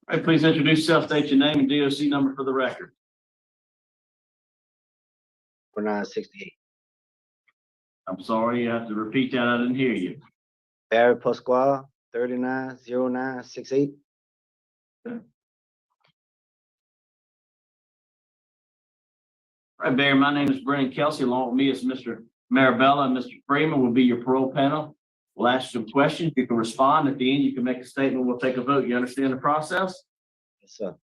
All right, please introduce yourself, state your name and DOC number for the record. 4968. I'm sorry, you have to repeat that. I didn't hear you. Barry Pascual 390968. All right, Barry, my name is Brennan Kelsey. Along with me is Mr. Marabella and Mr. Freeman will be your parole panel. We'll ask you some questions. You can respond. At the end, you can make a statement. We'll take a vote. You understand the process? Yes, sir.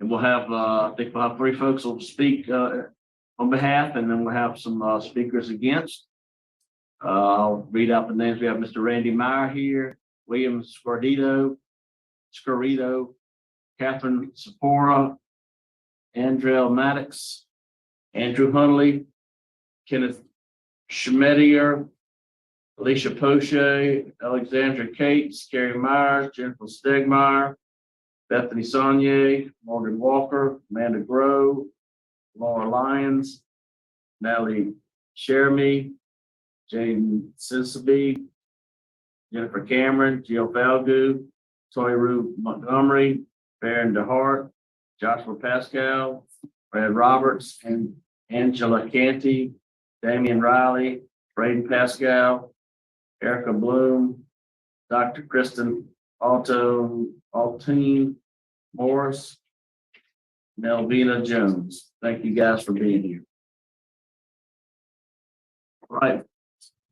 And we'll have, I think we'll have 3 folks who will speak on behalf, and then we'll have some speakers against. I'll read out the names. We have Mr. Randy Meyer here, William Scardito, Catherine Sapora, Andrell Maddox, Andrew Hunley, Kenneth Schmedier, Alicia Poche, Alexandra Cates, Carrie Myers, Jennifer Stegmeyer, Bethany Saunier, Morgan Walker, Amanda Grove, Laura Lyons, Natalie Sheremy, Jane Sisaby, Jennifer Cameron, Jill Falgu, Toyru Montgomery, Baron DeHart, Joshua Pascal, Brad Roberts, and Angela Canty, Damian Riley, Braden Pascal, Erica Bloom, Dr. Kristen Altine Morris, Melvina Jones. Thank you guys for being here. All right.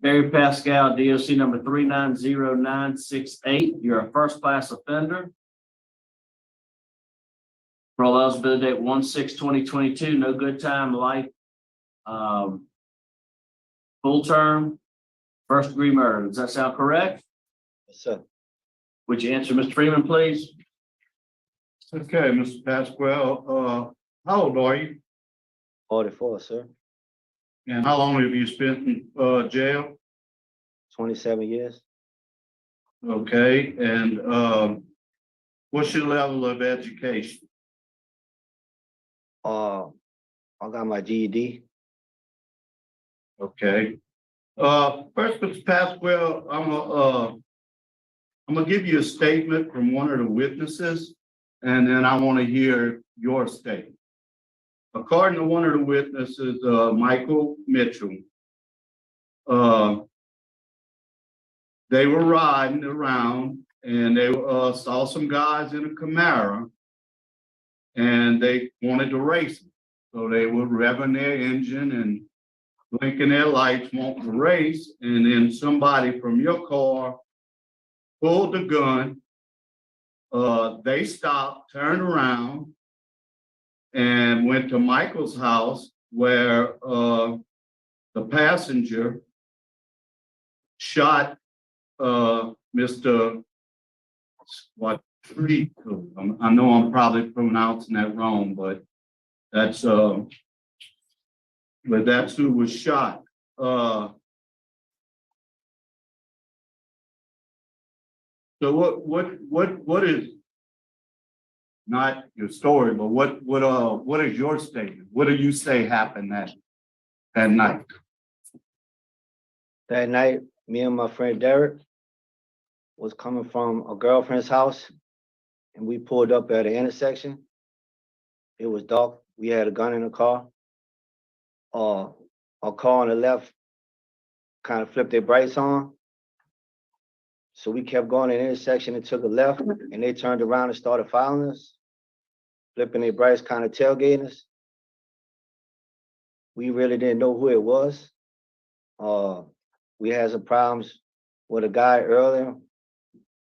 Barry Pascal, DOC number 390968. You're a first class offender. Parole eligibility date 1/6/2022. No good time, life, full term, first degree murder. Does that sound correct? Yes, sir. Would you answer, Mr. Freeman, please? Okay, Mr. Pascual, how old are you? 44, sir. And how long have you spent in jail? 27 years. Okay, and what's your level of education? I got my GED. Okay. First, Mr. Pascual, I'm gonna give you a statement from one of the witnesses, and then I want to hear your statement. According to one of the witnesses, Michael Mitchell, they were riding around and they saw some guys in a Camaro and they wanted to race them. So they were revving their engine and blinking their lights, wanting to race. And then somebody from your car pulled the gun. They stopped, turned around, and went to Michael's house where the passenger shot Mr. I know I'm probably pronouncing that wrong, but that's who was shot. So what is not your story, but what is your statement? What do you say happened that night? That night, me and my friend Derek was coming from a girlfriend's house, and we pulled up at an intersection. It was dark. We had a gun in the car. Our car on the left kind of flipped their brights on. So we kept going to the intersection and took a left, and they turned around and started following us, flipping their brights, kind of tailgating us. We really didn't know who it was. We had some problems with a guy earlier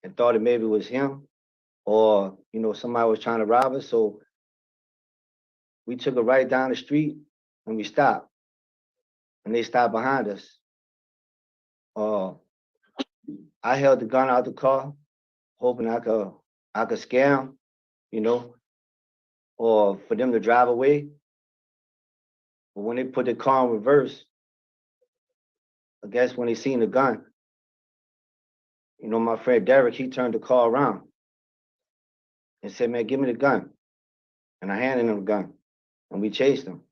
and thought it maybe was him, or somebody was trying to rob us. So we took a right down the street and we stopped, and they stopped behind us. I held the gun out the car, hoping I could scare them, or for them to drive away. But when they put the car in reverse, I guess when they seen the gun, my friend Derek, he turned the car around and said, "Man, give me the gun." And I handed him the gun, and we chased them.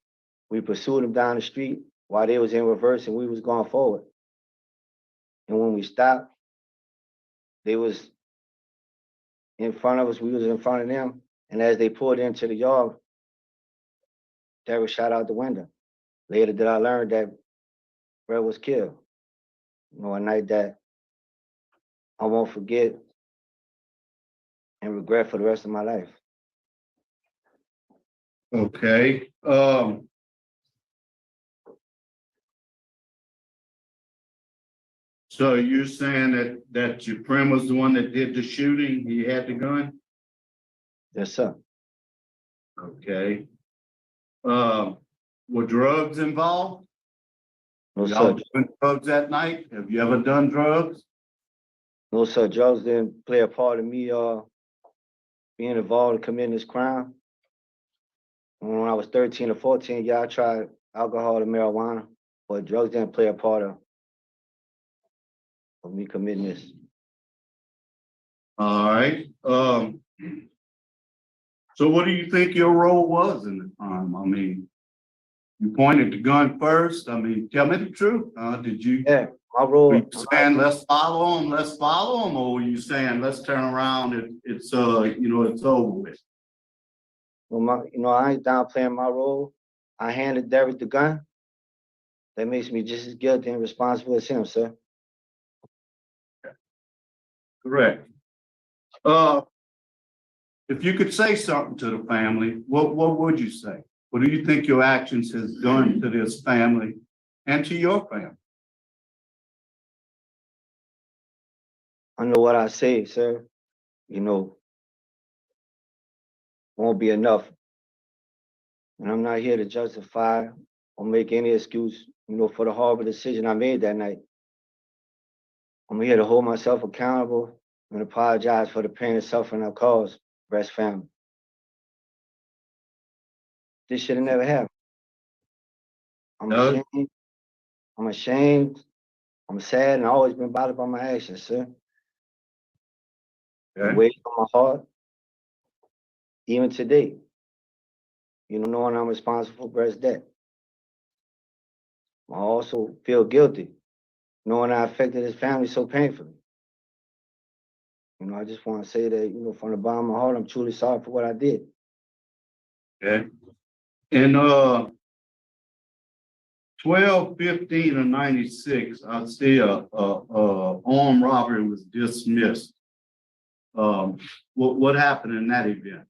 We pursued them down the street while they was in reverse and we was going forward. And when we stopped, they was in front of us, we was in front of them, and as they pulled into the yard, Derek shot out the window. Later did I learn that Brett was killed. A night that I won't forget and regret for the rest of my life. Okay, so you're saying that your friend was the one that did the shooting? He had the gun? Yes, sir. Okay. Were drugs involved? No, Y'all sir. doing drugs that night? Have you ever done drugs? No, sir. Drugs didn't play a part in me being involved in committing this crime. When I was 13 or 14, yeah, I tried alcohol and marijuana, but drugs didn't play a part of me committing this. All right. So what do you think your role was in the crime? I mean, you pointed the gun first. I mean, tell me the truth. Did you? Yeah, my Were role. you saying let's follow them, or were you saying let's turn around? It's it's over with. Well, I ain't downplaying my role. I handed Derek the gun. That makes me just as guilty and responsible as him, sir. Correct. If you could say something to the family, what would you say? What do you think your actions has done to this family and to your family? I know what I say, sir. Won't be enough. And I'm not here to justify or make any excuse, for the horrible decision I made that night. I'm here to hold myself accountable and apologize for the pain and suffering I've caused Brett's family. This should have never happened. I'm No. ashamed. I'm ashamed. I'm sad, and I've always been bothered by my actions, sir. It Okay. weighs on my heart, even today. Knowing I'm responsible for Brett's death. I also feel guilty, knowing I affected his family so painfully. I just want to say that, from the bottom of my heart, I'm truly sorry for what I did. Okay. And 12/15 of 96, I see a armed robbery was dismissed. What happened in that event?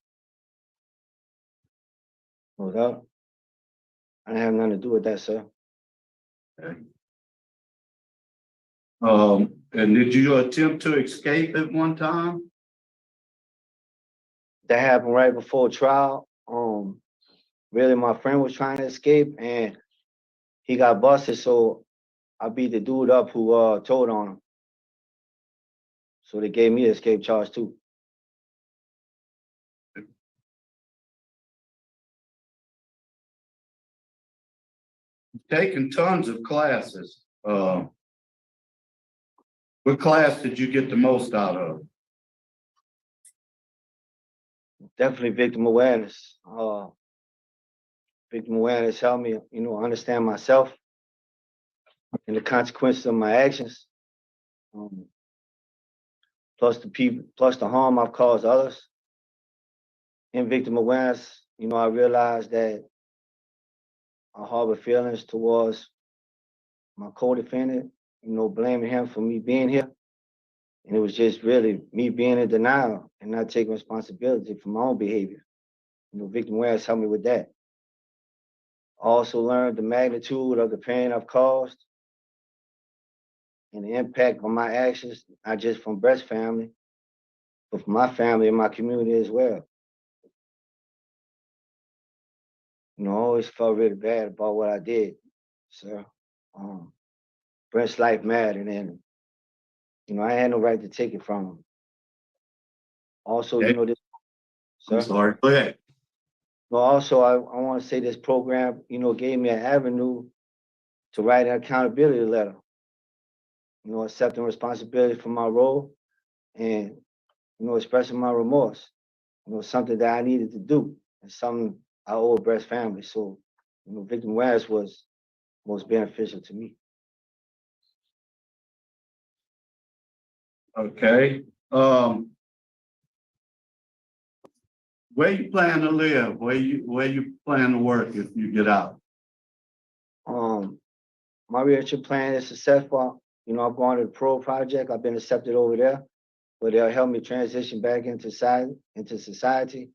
No doubt. I didn't have nothing to do with that, sir. Okay. And did you attempt to escape at one time? That happened right before trial. Really, my friend was trying to escape, and he got busted, so I beat the dude up who told on him. So they gave me an escape charge too. Taking tons of classes. What class did you get the most out of? Definitely victim awareness. Victim awareness helped me, understand myself and the consequences of my actions. Plus the harm I've caused others. In victim awareness, I realized that I harbor feelings towards my co-defendant, blaming him for me being here. And it was just really me being in denial and not taking responsibility for my own behavior. Victim awareness helped me with that. I also learned the magnitude of the pain I've caused and the impact on my actions, not just from Brett's family, but from my family and my community as well. I always felt really bad about what I did, sir. Brett's life mattered, and I had no right to take it from him. Also, Okay. this, I'm sir. sorry. Go ahead. Well, also, I want to say this program, gave me an avenue to write an accountability letter. Accepting responsibility for my role and, expressing my remorse. Something that I needed to do and something I owe Brett's family. So, victim awareness was most beneficial to me. Okay. Where you plan to live? Where you plan to work if you get out? My reentry plan is successful. You know, I'm going to the parole project. I've been accepted over there, where they'll help me transition back into society.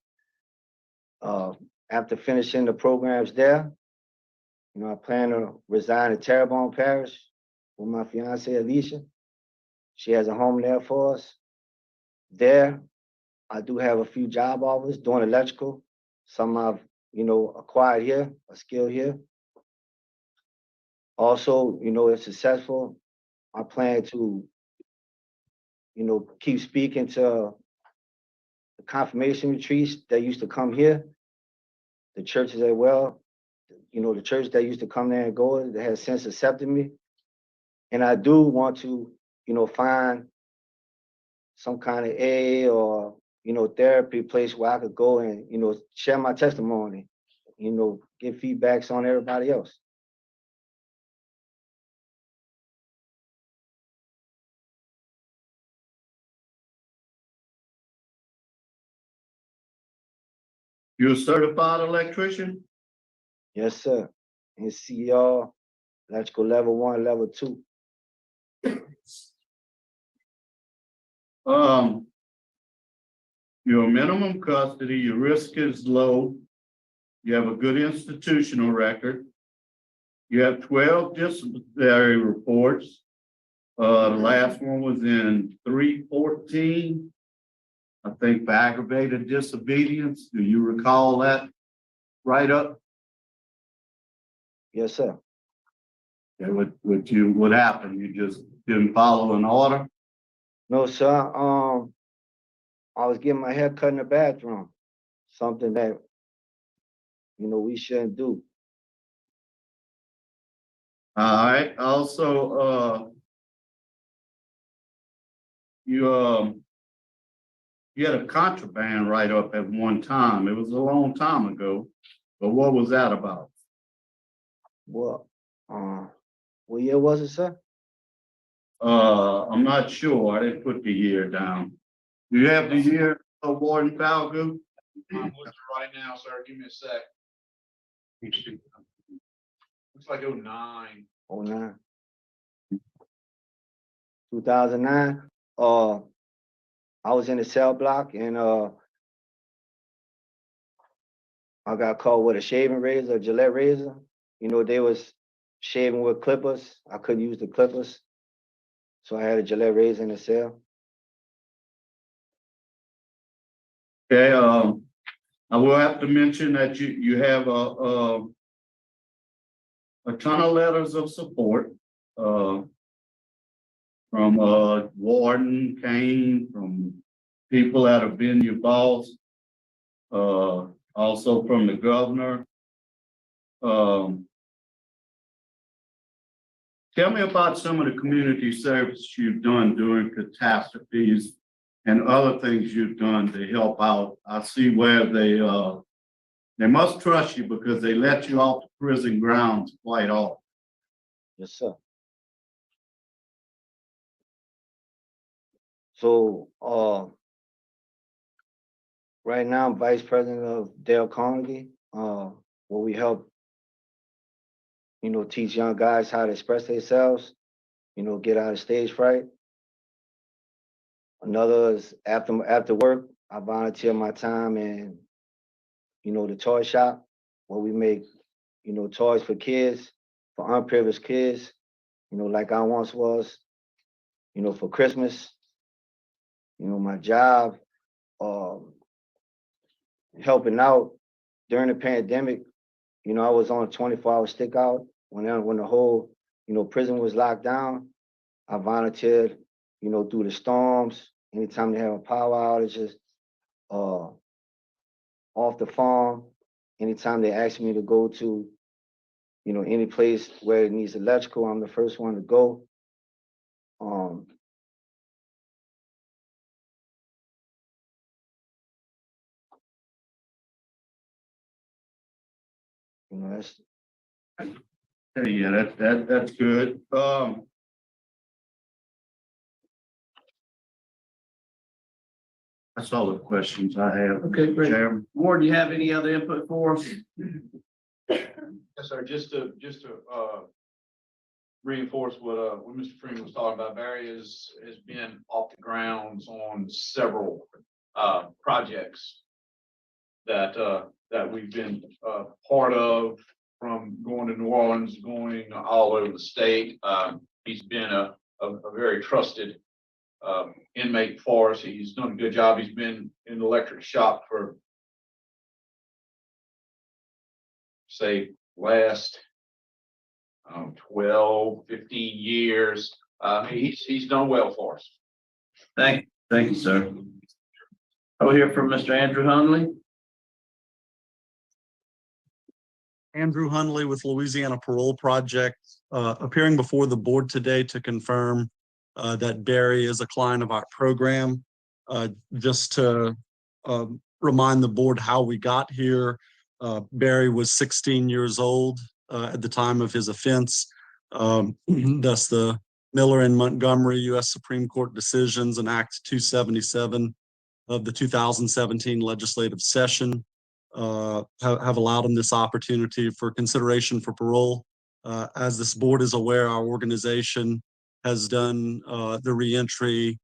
After finishing the programs there, you know, I plan to reside in Terrebonne Parish with my fiance Alicia. She has a home there for us. There, I do have a few job offers doing electrical. Some I've, you know, acquired here, a skill here. Also, you know, if successful, I plan to, you know, keep speaking to the confirmation retreats that used to come here, the churches as well. You know, the church that used to come there and go, that has since accepted me. And I do want to, you know, find some kind of A or, you know, therapy place where I could go and, you know, share my testimony, you know, give feedbacks on everybody else. You a certified electrician? Yes, sir. And see y'all, electrical level 1, level 2. Your minimum custody, your risk is low. You have a good institutional record. You have 12 disciplinary reports. The last one was in 3/14. I think for aggravated disobedience. Do you recall that write up? Yes, sir. Yeah, what happened? You just didn't follow an order? No, sir. I was getting my hair cut in the bathroom. Something that, you know, we shouldn't do. All right. Also, you had a contraband write up at one time. It was a long time ago, but what was that about? What year was it, sir? I'm not sure. I didn't put the year down. Do you have the year, Warden Falgout? I'm looking right now, sir. Give me a sec. Looks like 09. 09. 2009. I was in the cell block and I got caught with a shaving razor, a Gillette razor. You know, they was shaving with clippers. I couldn't use the clippers. So I had a Gillette razor in the cell. Okay, I will have to mention that you have a ton of letters of support from Warden Kane, from people that have been your boss, also from the governor. Tell me about some of the community service you've done during catastrophes and other things you've done to help out. I see where they must trust you because they let you off the prison grounds quite often. Yes, sir. So right now I'm vice president of Dale Carnegie, where we help, you know, teach young guys how to express themselves, you know, get out of stage fright. Another is after work, I volunteer my time in, you know, the toy shop where we make, you know, toys for kids, for unprivileged kids, you know, like I once was, you know, for Christmas. You know, my job, helping out during the pandemic, you know, I was on a 24-hour stick out when the whole, you know, prison was locked down. I volunteered, you know, through the storms, anytime they have a power outages, off the farm, anytime they ask me to go to, you know, any place where it needs electrical, I'm the first one to go. You know, that's Yeah, that's good. That's all the questions I have. Okay, great. Chairman. Ward, do you have any other input for us? Yes, sir, just to reinforce what Mr. Freeman was talking about, Barry has been off the grounds on several, projects that we've been, part of, from going to New Orleans, going all over the state. He's been a very trusted, inmate for us. He's done a good job. He's been in the electric shop for, say, last 12, 15 years. He's done well for us. Thank you, sir. I'll hear from Mr. Andrew Hunley. Andrew Hunley with Louisiana Parole Project, appearing before the board today to confirm that Barry is a client of our program. Just to remind the board how we got here, Barry was 16 years old at the time of his offense. Thus the Miller and Montgomery U.S. Supreme Court decisions and Act 277 of the 2017 legislative session have allowed him this opportunity for consideration for parole. As this board is aware, our organization has done the reentry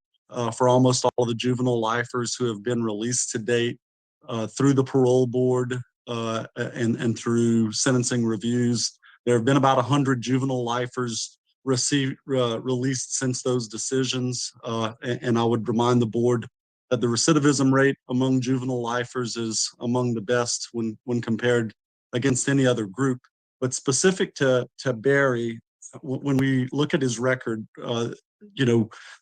for almost all of the juvenile lifers who have been released to date through the parole board and through sentencing reviews. There have been about 100 juvenile lifers released since those decisions. And I would remind the board that the recidivism rate among juvenile lifers is among the best when compared against any other group. But specific to Barry, when we look at his record,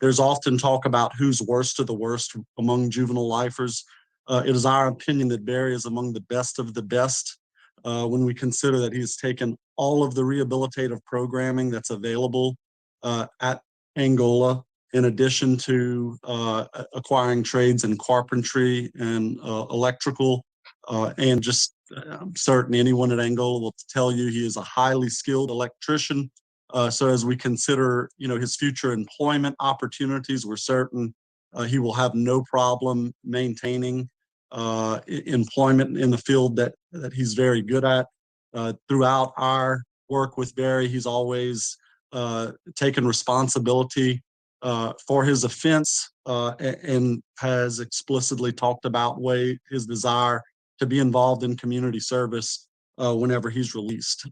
there's often talk about who's worst of the worst among juvenile lifers. It is our opinion that Barry is among the best of the best when we consider that he's taken all of the rehabilitative programming that's available at Angola, in addition to acquiring trades in carpentry and electrical, and just I'm certain anyone at Angola will tell you he is a highly skilled electrician. So as we consider, his future employment opportunities, we're certain he will have no problem maintaining employment in the field that he's very good at. Throughout our work with Barry, he's always taken responsibility for his offense and has explicitly talked about his desire to be involved in community service whenever he's released.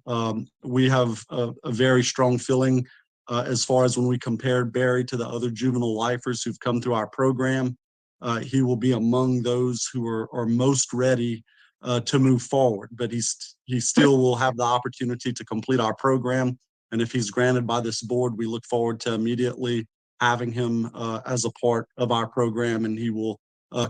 We have a very strong feeling as far as when we compared Barry to the other juvenile lifers who've come through our program. He will be among those who are most ready to move forward, but he still will have the opportunity to complete our program. And if he's granted by this board, we look forward to immediately having him as a part of our program, and he will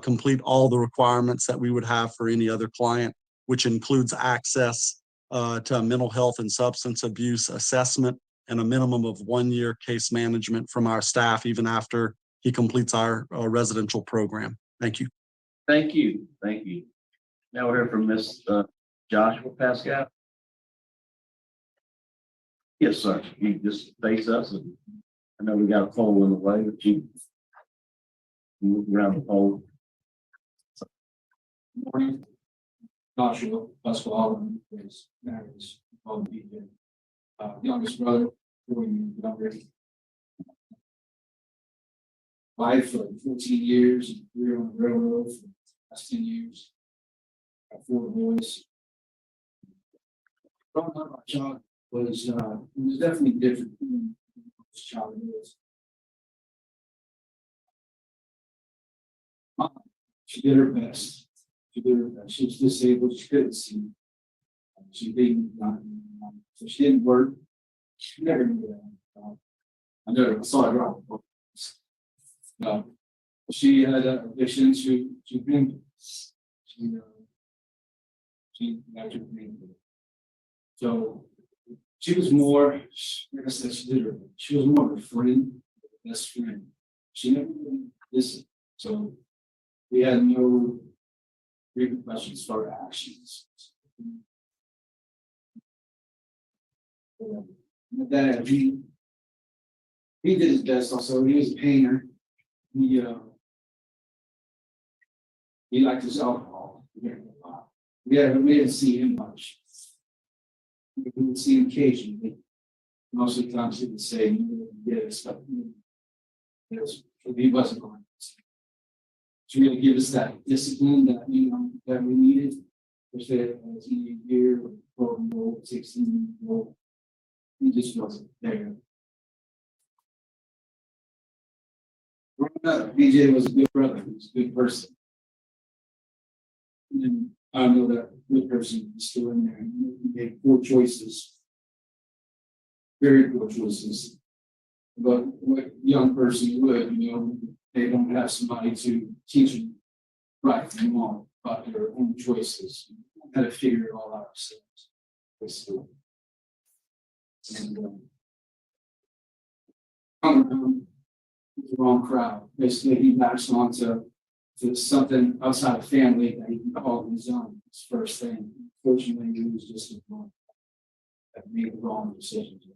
complete all the requirements that we would have for any other client, which includes access to mental health and substance abuse assessment and a minimum of 1 year case management from our staff, even after he completes our residential program. Thank you. Thank you. Thank you. Now we'll hear from Ms. Joshua Pascual. Yes, sir. You just face us. And I know we got a poll in the way, but you move around the poll. Morning. Joshua Pascual is married to youngest brother, 4 years younger. Wife for 14 years, career on the railroad for the last 10 years. Got 4 boys. Growing up, my child was definitely different than most child was. She did her best. She was disabled. She couldn't see. She didn't. So she didn't work. She never knew that. I never saw her out. She had an addiction to drinking. She got to drink. So she was more, like I said, she was more of a friend, best friend. She never really listened. So we had no repercussions for our actions. My dad, he did his best also. He was a painter. He liked his alcohol. He drank a lot. We didn't see him much. We would see him occasionally. Most of the times he would say, "Yeah, stuff." Yes, he wasn't going to really give us that discipline that that we needed. Especially as he year, 12-year-old, 16-year-old. He just wasn't there. Growing up, BJ was a good brother. He was a good person. And I know that good person is still in there. He made poor choices. Very poor choices. But what young person would, they don't have somebody to teach them right and wrong about their own choices. How to figure it all out ourselves. And the wrong crowd. Basically, he latched on to something outside of family that he called his own. His first thing. Fortunately, he was just a wrong that made the wrong decisions.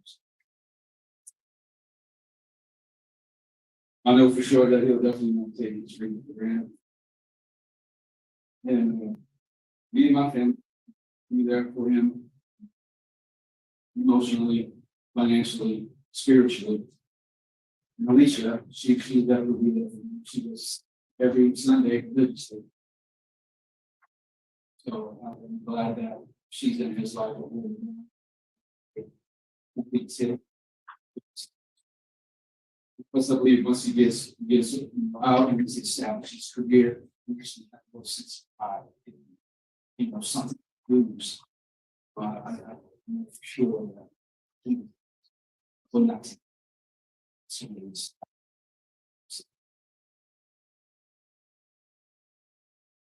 I know for sure that he'll definitely not take his dream for granted. And me and my family be there for him emotionally, financially, spiritually. And Alicia, she definitely be there for him. She was every Sunday religiously. So I'm glad that she's in his life. Because I believe once he gets out and he's established his career, something moves. I'm for sure that he will not.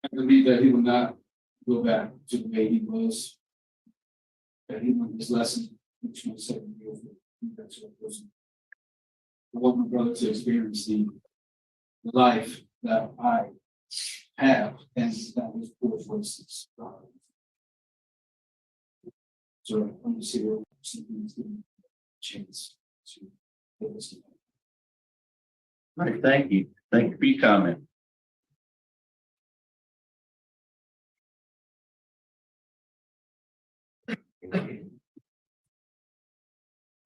I believe that he will not go back to the way he was. That he learned his lesson, which was 7 years ago. That's what it was. I want my brother to experience the life that I have, and that was poor choices. So I'm just here seeking a chance to get this. All right, thank you. Thank you for your comment.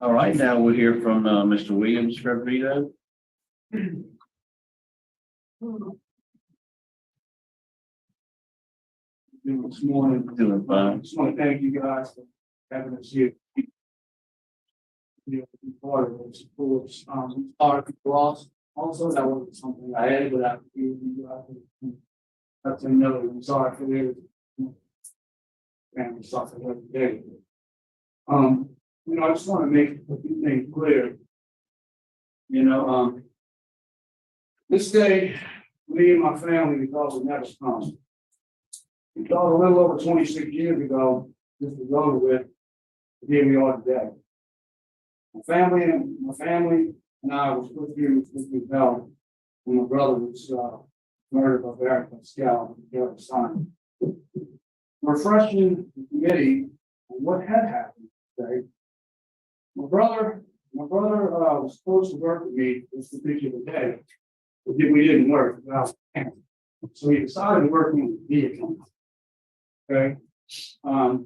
All right, now we'll hear from Mr. Williams Fervito. This morning, Doing fine. just want to thank you guys for having us here. Be part of this, of course, part of the loss. Also, that wasn't something I added without you. Let them know I'm sorry for their family suffering every day. I just want to make a few things clear. This day, me and my family, because it never comes. Because a little over 26 years ago, this was over with, here we are today. My family and I was put through hell when my brother was murdered by Jr Pascual DOC. Refreshing the committee on what had happened today. My brother was supposed to work with me this particular day, but we didn't work. So he decided to work on the vehicle. Okay. Him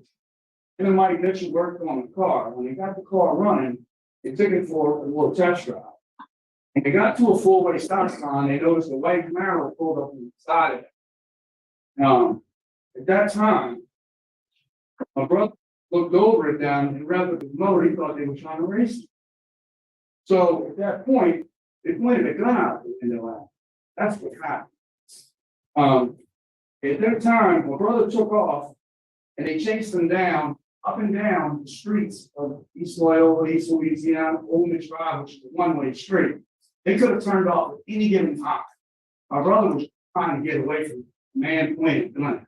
and Mike Mitchell worked on the car. When they got the car running, they took it for a little test drive. When they got to a four-way stop sign, they noticed a white Camaro pulled up on the side of it. At that time, my brother looked over it down, and rather than motor, he thought they were trying to race him. So at that point, they pointed a gun out in their lap. That's what happened. At that time, my brother took off, and they chased him down, up and down the streets of East Loyola, East Louisiana, Old Mitch Drive, which is a one-way street. They could have turned off at any given time. My brother was trying to get away from the man pointing the gun.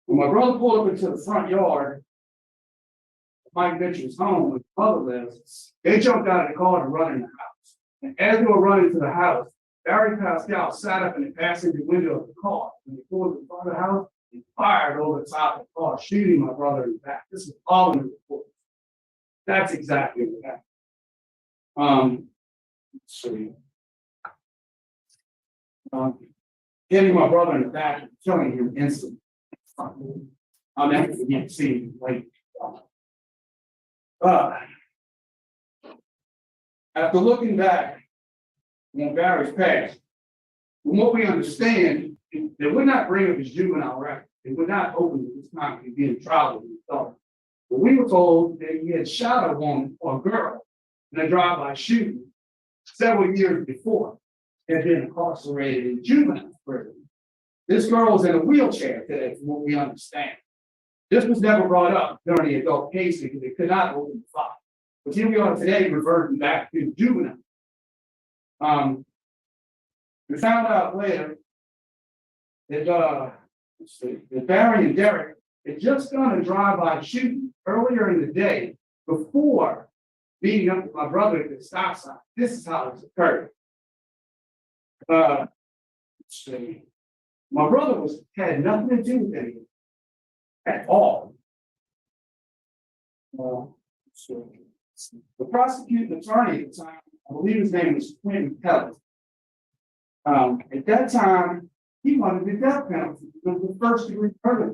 When my brother pulled up into the front yard, Mike Mitchell's home, where his mother lives, they jumped out of the car to run in the house. And as they were running to the house, Jr Pascual sat up in the passenger window of the car. When they pulled in front of the house, he fired over the top of the car, shooting my brother in the back. This is all in the report. That's exactly what happened. Let's see. hitting my brother in the back and killing him instantly. I'll never forget seeing like. After looking back, when Barry's passed, from what we understand, they would not bring up his juvenile record. They would not open this time to be in trial with his daughter. But we were told that he had shot a woman or a girl in a drive-by shooting several years before, had been incarcerated in juvenile prison. This girl was in a wheelchair today, from what we understand. This was never brought up during the adult case because they could not open the file. But here we are today, reverting back to juvenile. We found out later that that Barry and Derek had just done a drive-by shooting earlier in the day before meeting up with my brother at the stop sign. This is how this occurred. My brother had nothing to do with anything at all. The prosecuting attorney at the time, I believe his name was Quentin Pellet. At that time, he wanted the death penalty because of the first degree murder.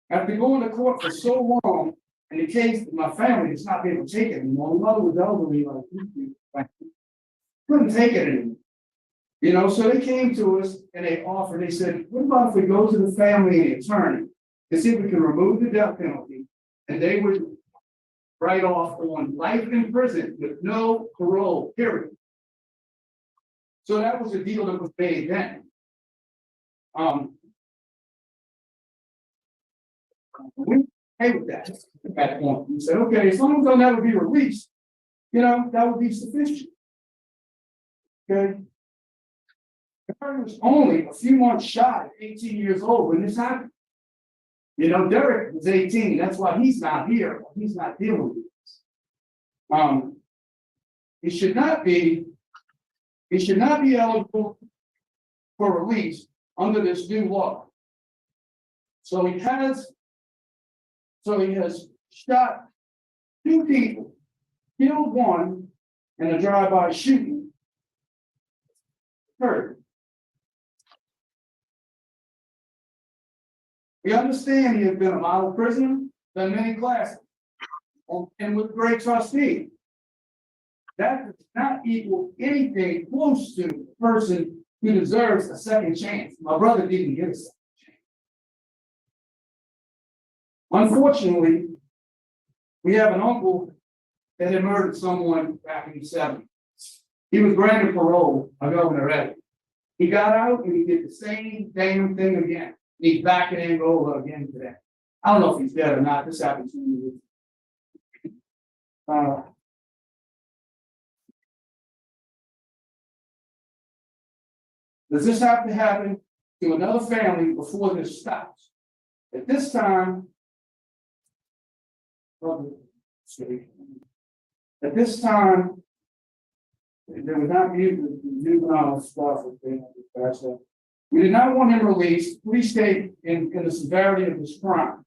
After going to court for so long, and the case, my family is not able to take it anymore. My mother was elderly, like couldn't take it anymore. So they came to us and they offered, they said, what about if we go to the family and the attorney to see if we can remove the death penalty, and they would write off on life in prison with no parole, period. So that was the deal that was made then. We okay with that at that point. We said, okay, as long as they'll never be released, that would be sufficient. Okay. Barry was only a few months shy of 18 years old when this happened. Derek was 18. That's why he's not here. He's not dealing with this. He should not be eligible for release under this new law. So he has shot 2 people, killed 1 in a drive-by shooting. Hurt. We understand he has been a model prisoner, done many classes, and with great trustee. That does not equal anything close to the person who deserves a second chance. My brother didn't get a second chance. Unfortunately, we have an uncle that had murdered someone back in the 70s. He was granted parole by Governor Evans. He got out and he did the same damn thing again. He's back in Angola again today. I don't know if he's dead or not. This happened to me. Does this have to happen to another family before this stops? At this time, there would not be the juvenile stuff. We did not want him released. Please state in the severity of his crime,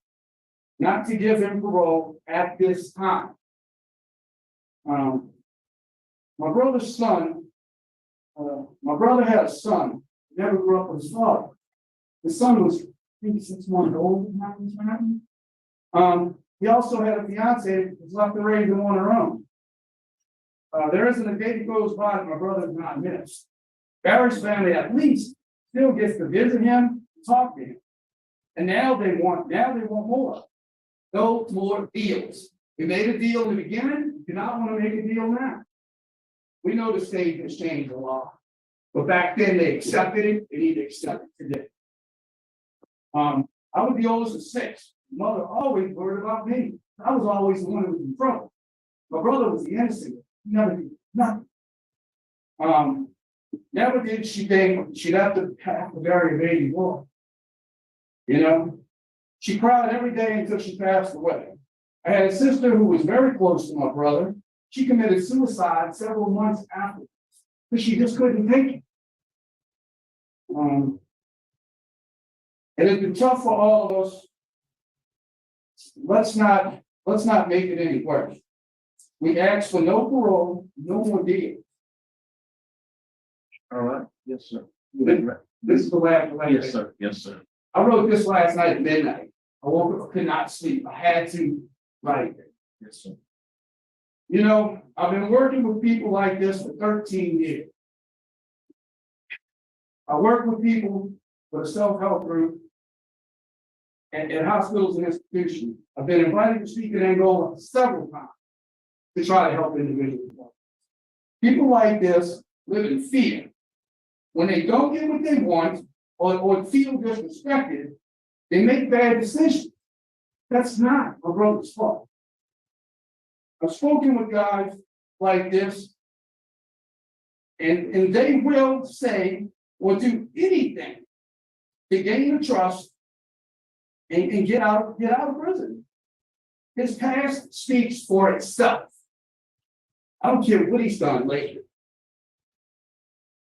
not to give him parole at this time. My brother's son, my brother had a son, never grew up with his father. His son was, I think, 6 months old when this happened. He also had a fiance that was left to raise him on her own. There isn't a day that goes by that my brother is not missed. Barry's family at least still gets to visit him, talk to him. And now they want more. No more deals. We made a deal in the beginning, we do not want to make a deal now. We know the state has changed the law. But back then they accepted it, they need to accept it today. I was the oldest of 6. Mother always worried about me. I was always the one who was in trouble. My brother was the innocent. He never did nothing. Never did she'd have to bury a baby boy. She cried every day until she passed away. I had a sister who was very close to my brother. She committed suicide several months afterwards because she just couldn't take it. It has been tough for all of us. Let's not make it any worse. We asked for no parole, no more deals. All right, yes, sir. This is the last. Yes, sir, yes, sir. I wrote this last night at midnight. I woke up, could not sleep. I had to write it. Yes, sir. You know, I've been working with people like this for 13 years. I work with people for the self-help group and at hospitals and institutions. I've been invited to speak in Angola several times to try to help individuals. People like this live in fear. When they don't get what they want or feel disrespected, they make bad decisions. That's not a brother's fault. I've spoken with guys like this, and they will say or do anything to gain the trust and get out of prison. His past speaks for itself. I don't care what he's done lately.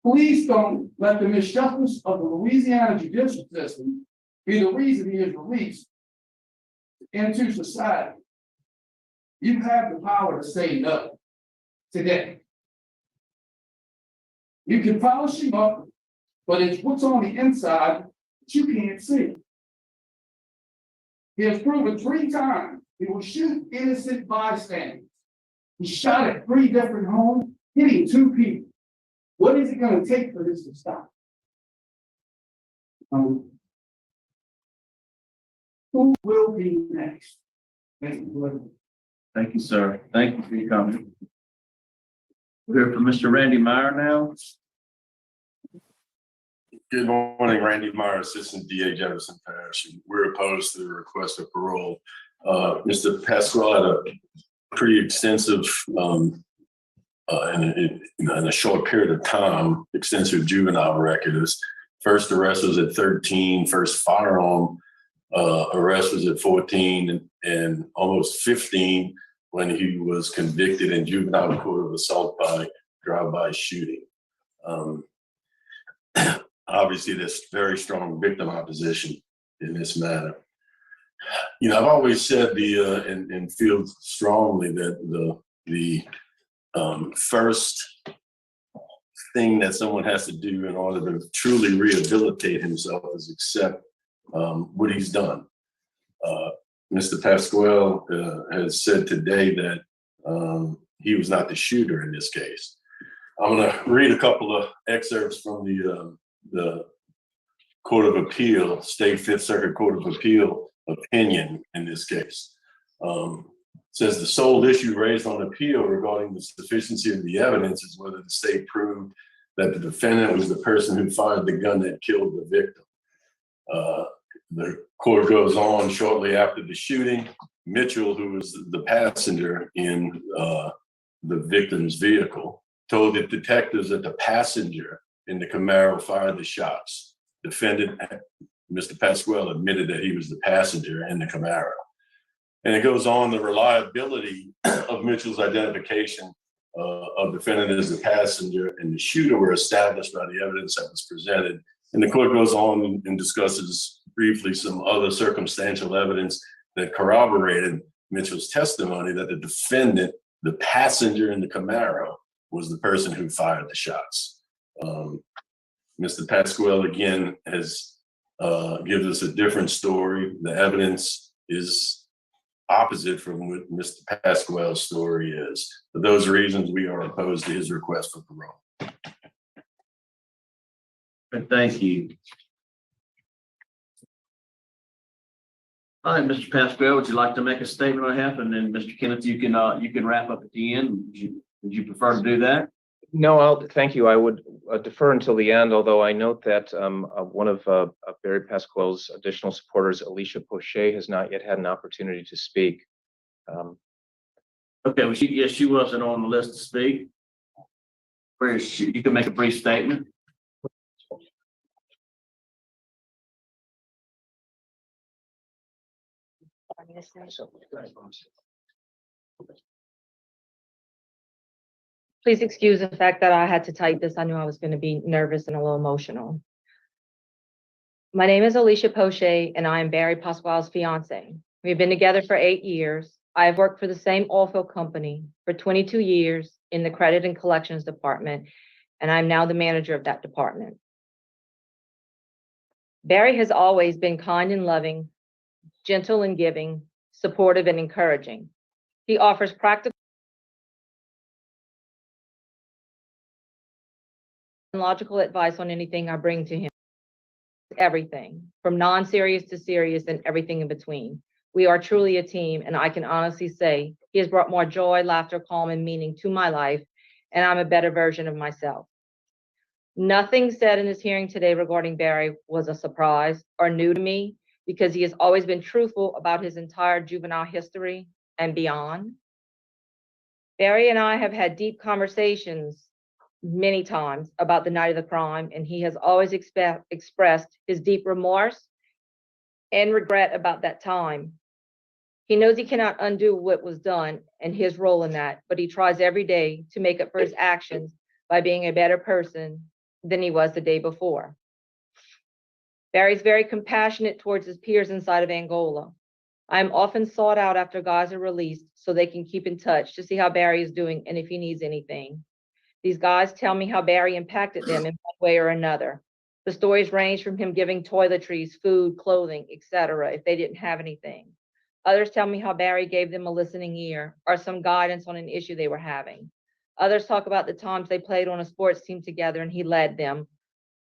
Please don't let the misjustice of the Louisiana judicial system be the reason he is released into society. You have the power to say no today. You can polish him up, but it's what's on the inside that you can't see. He has proven 3 times he will shoot innocent bystanders. He shot at 3 different homes, hitting 2 people. What is it going to take for this to stop? Who will be next? Thank you. Thank you, sir. Thank you for your comment. We're here for Mr. Randy Meyer now. Good morning, Randy Meyer, Assistant DA Jefferson Parish. We're opposed to the request of parole. Mr. Pascual had a pretty extensive, in a short period of time, extensive juvenile record. His first arrest was at 13, first firearm arrest was at 14 and almost 15 when he was convicted in juvenile court of assault by drive-by shooting. Obviously, there's very strong victim opposition in this matter. You know, I've always said and feel strongly that the first thing that someone has to do in order to truly rehabilitate himself is accept what he's done. Mr. Pascual has said today that he was not the shooter in this case. I'm going to read a couple of excerpts from the Court of Appeal, State Fifth Circuit Court of Appeal opinion in this case. Says the sole issue raised on appeal regarding the sufficiency of the evidence is whether the state proved that the defendant was the person who fired the gun that killed the victim. The court goes on shortly after the shooting. Mitchell, who was the passenger in the victim's vehicle, told the detectives that the passenger in the Camaro fired the shots. Defendant, Mr. Pascual, admitted that he was the passenger in the Camaro. And it goes on, the reliability of Mitchell's identification of defendant as the passenger and the shooter were established by the evidence that was presented. And the court goes on and discusses briefly some other circumstantial evidence that corroborated Mitchell's testimony that the defendant, the passenger in the Camaro, was the person who fired the shots. Mr. Pascual again has gives us a different story. The evidence is opposite from what Mr. Pascual's story is. For those reasons, we are opposed to his request for parole. Thank you. All right, Mr. Pascual, would you like to make a statement on behalf? And then Mr. Kenneth, you can wrap up at the end. Would you prefer to do that? No, thank you. I would defer until the end, although I note that one of Barry Pascual's additional supporters, Alicia Poche, has not yet had an opportunity to speak. Okay, well, she wasn't on the list to speak. Where is she? You can make a brief statement. Please excuse the fact that I had to type this. I knew I was going to be nervous and a little emotional. My name is Alicia Poche, and I am Barry Pascual's fiance. We've been together for 8 years. I have worked for the same oil field company for 22 years in the credit and collections department, and I'm now the manager of that department. Barry has always been kind and loving, gentle and giving, supportive and encouraging. He offers practical and logical advice on anything I bring to him. Everything from non-serious to serious and everything in between. We are truly a team, and I can honestly say he has brought more joy, laughter, calm, and meaning to my life, and I'm a better version of myself. Nothing said in this hearing today regarding Barry was a surprise or new to me because he has always been truthful about his entire juvenile history and beyond. Barry and I have had deep conversations many times about the night of the crime, and he has always expressed his deep remorse and regret about that time. He knows he cannot undo what was done and his role in that, but he tries every day to make up for his actions by being a better person than he was the day before. Barry's very compassionate towards his peers inside of Angola. I am often sought out after guys are released so they can keep in touch to see how Barry is doing and if he needs anything. These guys tell me how Barry impacted them in one way or another. The stories range from him giving toiletries, food, clothing, etc., if they didn't have anything. Others tell me how Barry gave them a listening ear or some guidance on an issue they were having. Others talk about the times they played on a sports team together and he led them,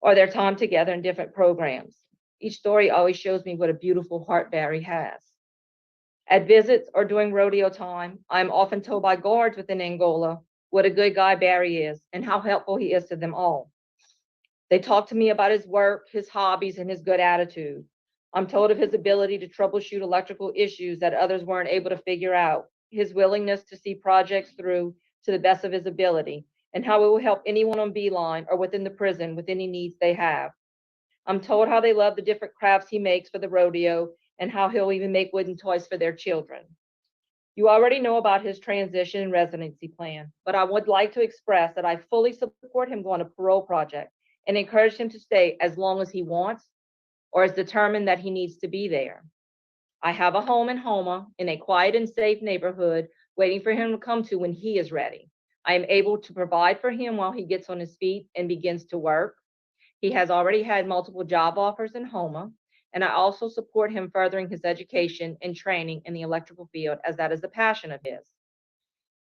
or their time together in different programs. Each story always shows me what a beautiful heart Barry has. At visits or during rodeo time, I'm often told by guards within Angola what a good guy Barry is and how helpful he is to them all. They talk to me about his work, his hobbies, and his good attitude. I'm told of his ability to troubleshoot electrical issues that others weren't able to figure out, his willingness to see projects through to the best of his ability, and how it will help anyone on Beeline or within the prison with any needs they have. I'm told how they love the different crafts he makes for the rodeo and how he'll even make wooden toys for their children. You already know about his transition and residency plan, but I would like to express that I fully support him going to parole project and encourage him to stay as long as he wants or is determined that he needs to be there. I have a home in Homa in a quiet and safe neighborhood waiting for him to come to when he is ready. I am able to provide for him while he gets on his feet and begins to work. He has already had multiple job offers in Homa, and I also support him furthering his education and training in the electrical field as that is a passion of his.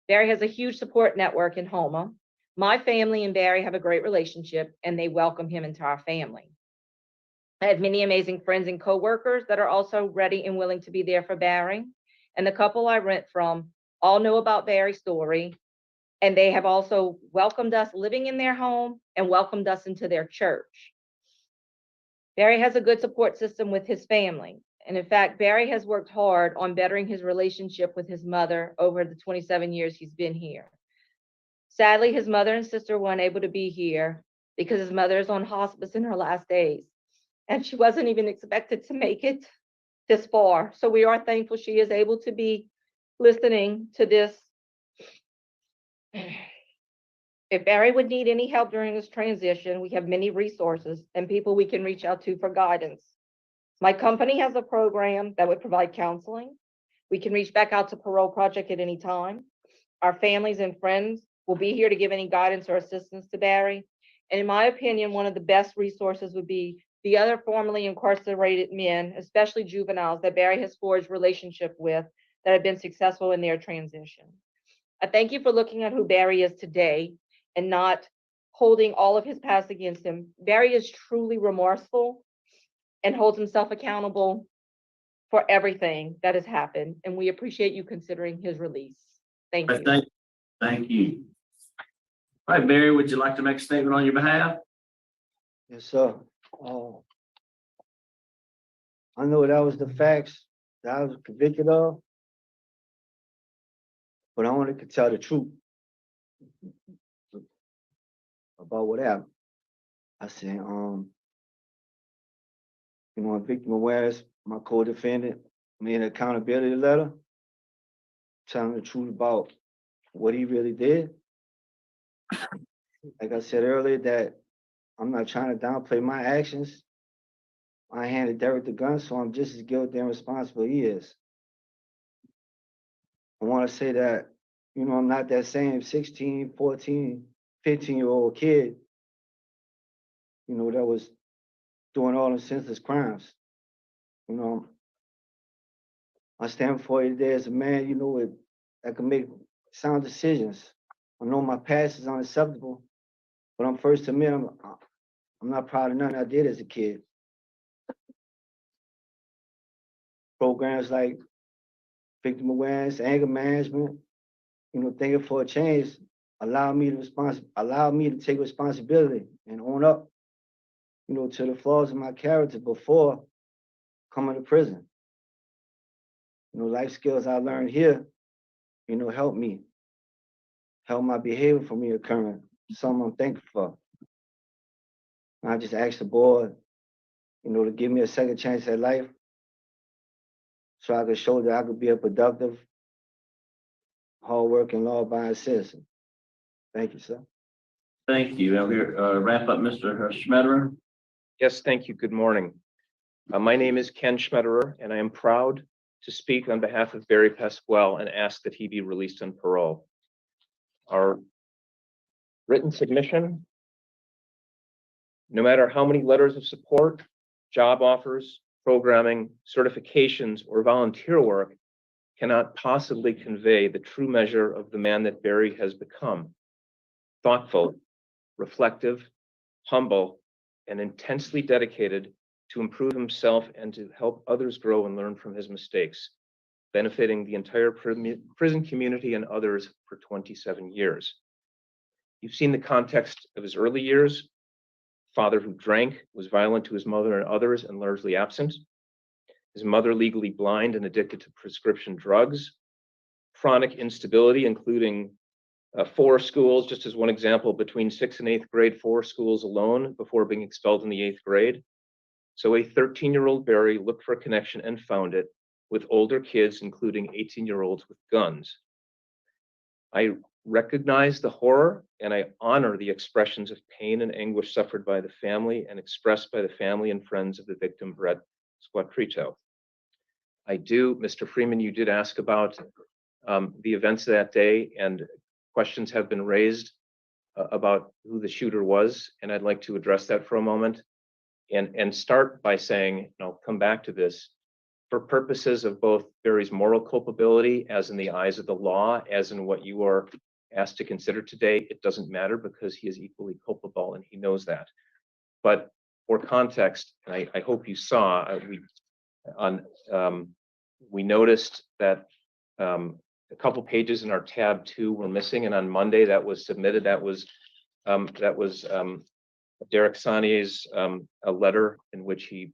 Barry has a huge support network in Homa. My family and Barry have a great relationship and they welcome him into our family. I have many amazing friends and coworkers that are also ready and willing to be there for Barry. And the couple I rent from all know about Barry's story, and they have also welcomed us living in their home and welcomed us into their church. Barry has a good support system with his family. And in fact, Barry has worked hard on bettering his relationship with his mother over the 27 years he's been here. Sadly, his mother and sister weren't able to be here because his mother is on hospice in her last days. And she wasn't even expected to make it this far. So we are thankful she is able to be listening to this. If Barry would need any help during this transition, we have many resources and people we can reach out to for guidance. My company has a program that would provide counseling. We can reach back out to Parole Project at any time. Our families and friends will be here to give any guidance or assistance to Barry. And in my opinion, one of the best resources would be the other formerly incarcerated men, especially juveniles that Barry has forged relationship with that have been successful in their transition. I thank you for looking at who Barry is today and not holding all of his past against him. Barry is truly remorseful and holds himself accountable for everything that has happened. And we appreciate you considering his release. Thank you. Thank you. All right, Barry, would you like to make a statement on your behalf? Yes, sir. I know that was the facts that I was convicted of, but I wanted to tell the truth about what happened. I said, victim awareness, my co-defendant made an accountability letter telling the truth about what he really did. Like I said earlier, that I'm not trying to downplay my actions. I handed Derek the gun, so I'm just as guilty and responsible he is. I want to say that, I'm not that same 16, 14, 15-year-old kid, you know, that was doing all the senseless crimes. You know, I stand before you today as a man, you know, that can make sound decisions. I know my past is unacceptable, but I'm first to admit I'm not proud of nothing I did as a kid. Programs like victim awareness, anger management, you know, thinking for a change, allow me to take responsibility and own up, you know, to the flaws in my character before coming to prison. You know, life skills I learned here, you know, help my behavior from reoccurring, something I'm thankful for. And I just asked the board, you know, to give me a second chance at life so I could show that I could be a productive, hardworking, law-abiding citizen. Thank you, sir. Thank you. And we wrap up Mr. Schmetterer. Yes, thank you. Good morning. My name is Ken Schmetterer, and I am proud to speak on behalf of Barry Pascual and ask that he be released on parole. Our written submission, no matter how many letters of support, job offers, programming, certifications, or volunteer work, cannot possibly convey the true measure of the man that Barry has become. Thoughtful, reflective, humble, and intensely dedicated to improve himself and to help others grow and learn from his mistakes, benefiting the entire prison community and others for 27 years. You've seen the context of his early years: father who drank, was violent to his mother and others, and largely absent. His mother legally blind and addicted to prescription drugs. Chronic instability, including 4 schools, just as one example, between 6th and 8th grade, 4 schools alone before being expelled in the 8th grade. So a 13-year-old Barry looked for a connection and found it with older kids, including 18-year-olds with guns. I recognize the horror and I honor the expressions of pain and anguish suffered by the family and expressed by the family and friends of the victim, Brett Squatrito. I do, Mr. Freeman, you did ask about the events of that day, and questions have been raised about who the shooter was, and I'd like to address that for a moment and start by saying, and I'll come back to this, for purposes of both Barry's moral culpability, as in the eyes of the law, as in what you are asked to consider today, it doesn't matter because he is equally culpable and he knows that. But for context, and I hope you saw, we noticed that a couple pages in our tab 2 were missing, and on Monday that was submitted. That was Derek Sanier's a letter in which he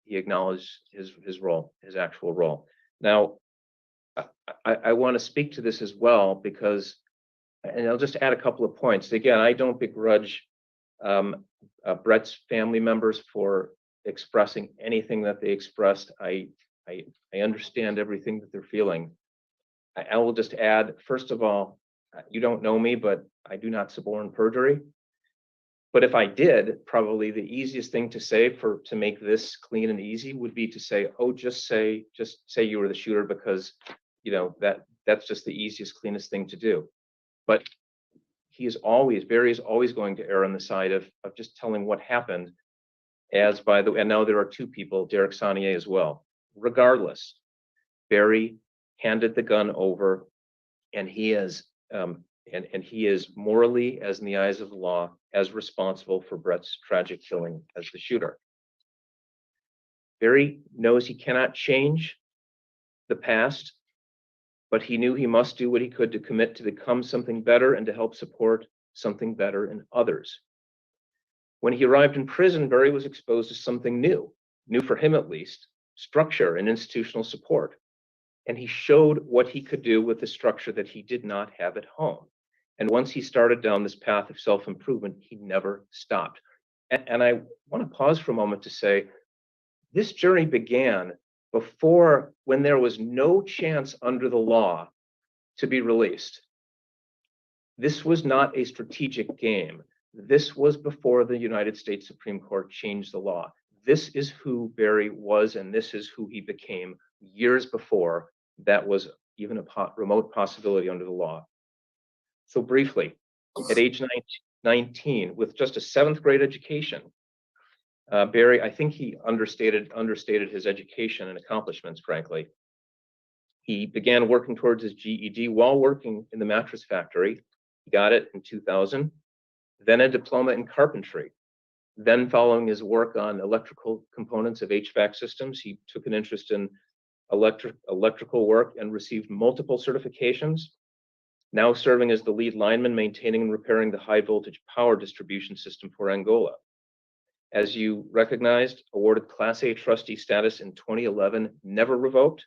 acknowledged his role, his actual role. Now, I want to speak to this as well because, and I'll just add a couple of points. Again, I don't begrudge Brett's family members for expressing anything that they expressed. I understand everything that they're feeling. I will just add, first of all, you don't know me, but I do not suborn perjury. But if I did, probably the easiest thing to say to make this clean and easy would be to say, oh, just say you were the shooter, because you know that's just the easiest, cleanest thing to do. But Barry is always going to err on the side of just telling what happened. And now there are 2 people, Derek Sanier as well. Regardless, Barry handed the gun over, and he is morally, as in the eyes of the law, as responsible for Brett's tragic killing as the shooter. Barry knows he cannot change the past, but he knew he must do what he could to commit to become something better and to help support something better in others. When he arrived in prison, Barry was exposed to something new for him at least, structure and institutional support. And he showed what he could do with the structure that he did not have at home. And once he started down this path of self-improvement, he never stopped. And I want to pause for a moment to say, this journey began when there was no chance under the law to be released. This was not a strategic game. This was before the United States Supreme Court changed the law. This is who Barry was, and this is who he became years before that was even a remote possibility under the law. So briefly, At age 19, with just a 7th grade education, Barry, I think he understated his education and accomplishments, frankly. He began working towards his GED while working in the mattress factory. He got it in 2000, then a diploma in carpentry. Then, following his work on electrical components of HVAC systems, he took an interest in electrical work and received multiple certifications. Now serving as the lead lineman, maintaining and repairing the high voltage power distribution system for Angola. As you recognized, awarded Class A trustee status in 2011, never revoked.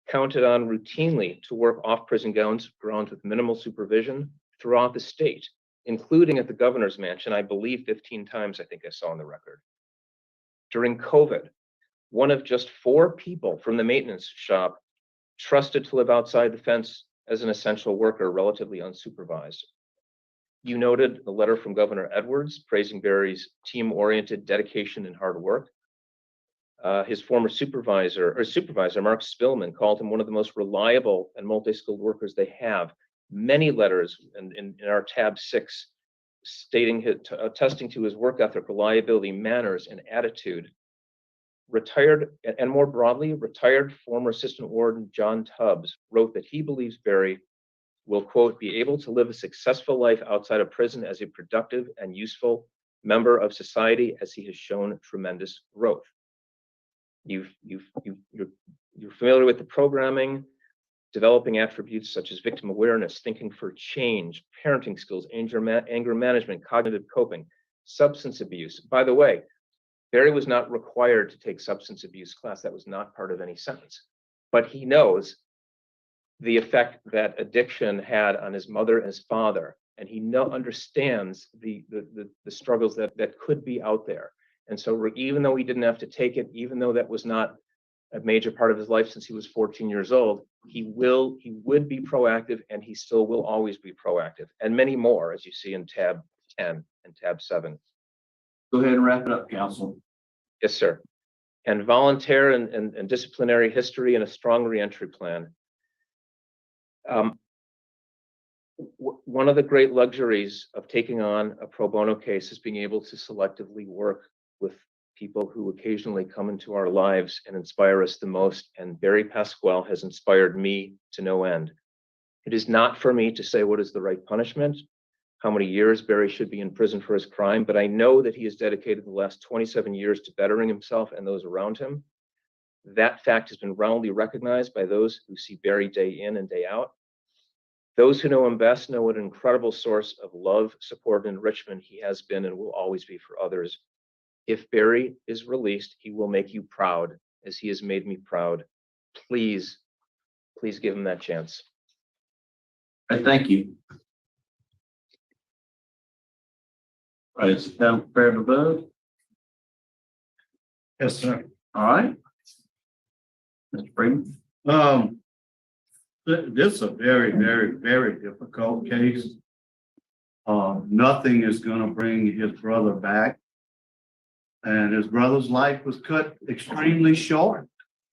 Counted on routinely to work off prison grounds with minimal supervision throughout the state, including at the governor's mansion, I believe 15 times, I think I saw on the record. During COVID, one of just 4 people from the maintenance shop trusted to live outside the fence as an essential worker, relatively unsupervised. You noted the letter from Governor Edwards praising Barry's team-oriented dedication and hard work. His former supervisor, Mark Spillman, called him one of the most reliable and multi-skilled workers they have. Many letters in our tab 6 attesting to his work ethic, reliability, manners, and attitude. Retired, and more broadly, retired former Assistant Warden John Tubbs wrote that he believes Barry will, quote, be able to live a successful life outside of prison as a productive and useful member of society, as he has shown tremendous growth. You're familiar with the programming, developing attributes such as victim awareness, thinking for change, parenting skills, anger management, cognitive coping, substance abuse. By the way, Barry was not required to take substance abuse class. That was not part of any sentence. But he knows the effect that addiction had on his mother and his father, and he understands the struggles that could be out there. And so even though he didn't have to take it, even though that was not a major part of his life since he was 14 years old, he would be proactive, and he still will always be proactive, and many more, as you see in tab 10 and tab 7. Go ahead and wrap it up, counsel. Yes, sir. And volunteer and disciplinary history and a strong reentry plan. One of the great luxuries of taking on a pro bono case is being able to selectively work with people who occasionally come into our lives and inspire us the most. And Barry Pascual has inspired me to no end. It is not for me to say what is the right punishment, how many years Barry should be in prison for his crime, but I know that he has dedicated the last 27 years to bettering himself and those around him. That fact has been roundly recognized by those who see Barry day in and day out. Those who know him best know what an incredible source of love, support, and enrichment he has been and will always be for others. If Barry is released, he will make you proud, as he has made me proud. Please, please give him that chance. All right, thank you. All right, sit down, prepare to vote. Yes, sir. All right. Mr. Freeman. This is a very, very, very difficult case. Nothing is gonna bring his brother back. And his brother's life was cut extremely short.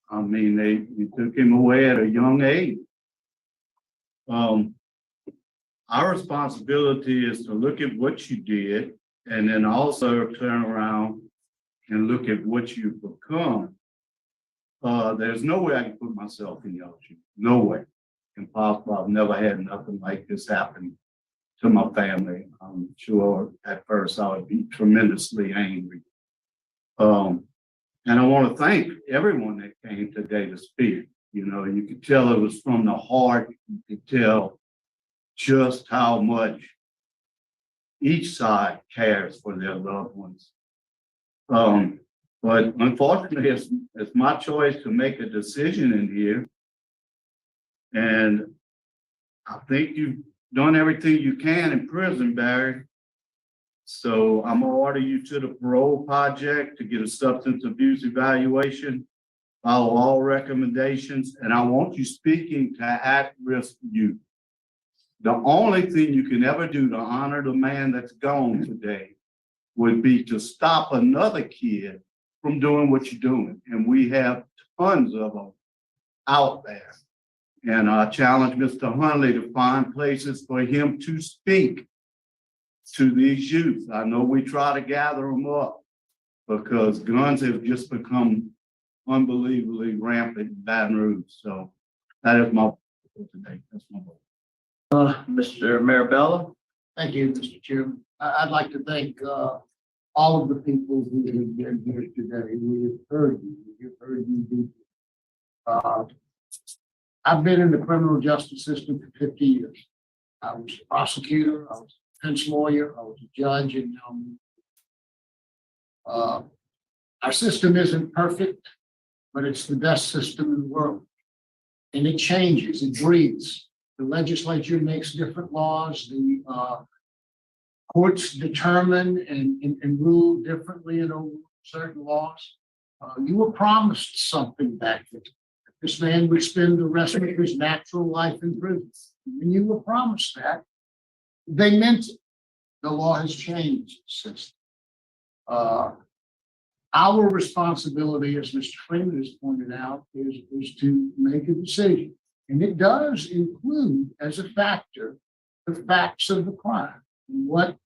I mean, they took him away at a young age. Our responsibility is to look at what you did and then also turn around and look at what you've become. There's no way I can put myself in your shoes. No way. Impossible. I've never had nothing like this happen to my family. I'm sure at first I would be tremendously angry. And I want to thank everyone that came today to speak. You know, you could tell it was from the heart. You could tell just how much each side cares for their loved ones. But unfortunately, it's my choice to make a decision in here. And I think you've done everything you can in prison, Barry. So I'm gonna order you to the parole project to get a substance abuse evaluation, follow all recommendations, and I want you speaking to at-risk youth. The only thing you can ever do to honor the man that's gone today would be to stop another kid from doing what you're doing. And we have tons of them out there. And I challenge Mr. Hundley to find places for him to speak to these youth. I know we try to gather them up because guns have just become unbelievably rampant in Baton Rouge. So that is my vote today. That's my vote. Mr. Marabella? Thank you, Mr. Chairman. I'd like to thank all of the people who have been here today. We have heard you. We have heard you deeply. I've been in the criminal justice system for 50 years. I was a prosecutor, I was a defense lawyer, I was a judge, and our system isn't perfect, but it's the best system in the world. And it changes, it breathes. The legislature makes different laws. The courts determine and rule differently in over certain laws. You were promised something back then. This man would spend the rest of his natural life in prison. When you were promised that, they meant it. The law has changed since. Our responsibility, as Mr. Freeman has pointed out, is to make a decision. And it does include as a factor the facts of the crime and what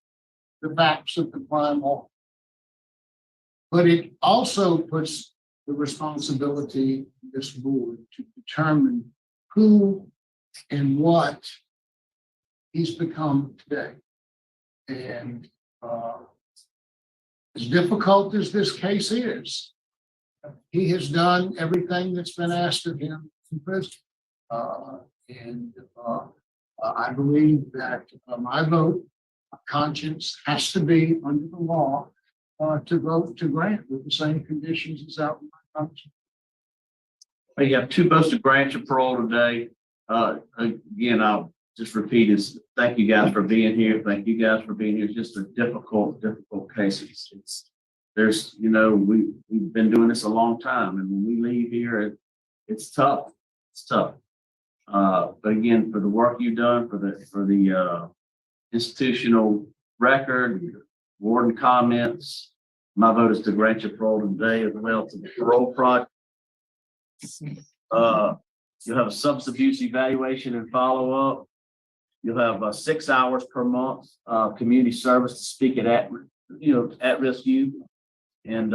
the facts of the crime are. But it also puts the responsibility of this board to determine who and what he's become today. And as difficult as this case is, he has done everything that's been asked of him in prison. I believe that my vote of conscience has to be under the law to vote to grant with the same conditions as outlined. You have two votes to grant your parole today. Again, I'll just repeat is thank you guys for being here. Thank you guys for being here. It's just a difficult case. There's, we've been doing this a long time, and when we leave here, it's tough. It's tough. But again, for the work you've done, for the institutional record, warden comments, my vote is to grant your parole today as well to the parole project. You'll have a substance abuse evaluation and follow-up. You'll have 6 hours per month community service to speak at-risk youth. And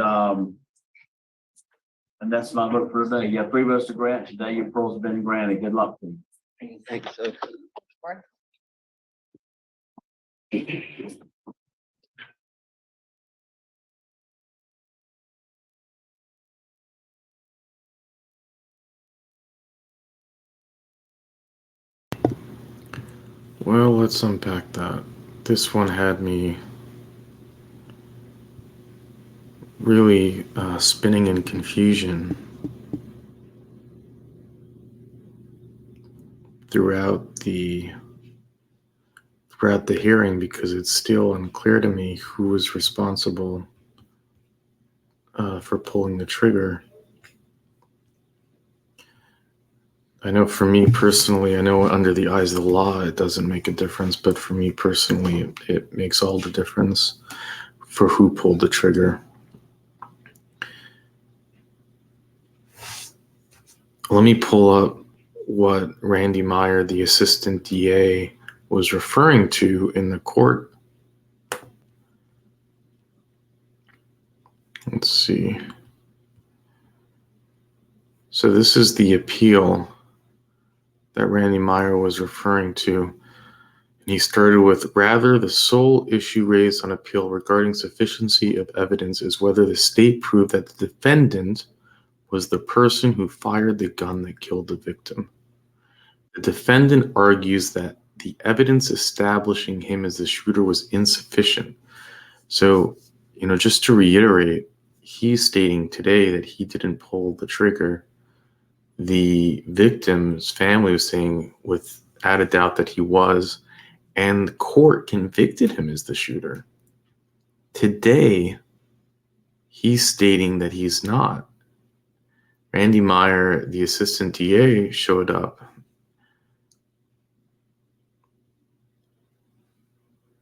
that's my vote for today. You have 3 votes to grant today. Your parole has been granted. Good luck to you. Thank you, sir. Well, let's unpack that. This one had me really spinning in confusion throughout the hearing because it's still unclear to me who was responsible for pulling the trigger. I know for me personally, I know under the eyes of the law, it doesn't make a difference, but for me personally, it makes all the difference for who pulled the trigger. Let me pull up what Randy Meyer, the assistant DA, was referring to in the court. Let's see. So this is the appeal that Randy Meyer was referring to. And he started with, rather, the sole issue raised on appeal regarding sufficiency of evidence is whether the state proved that the defendant was the person who fired the gun that killed the victim. The defendant argues that the evidence establishing him as the shooter was insufficient. So, just to reiterate, he's stating today that he didn't pull the trigger. The victim's family was saying without a doubt that he was, and the court convicted him as the shooter. Today, he's stating that he's not. Randy Meyer, the assistant DA, showed up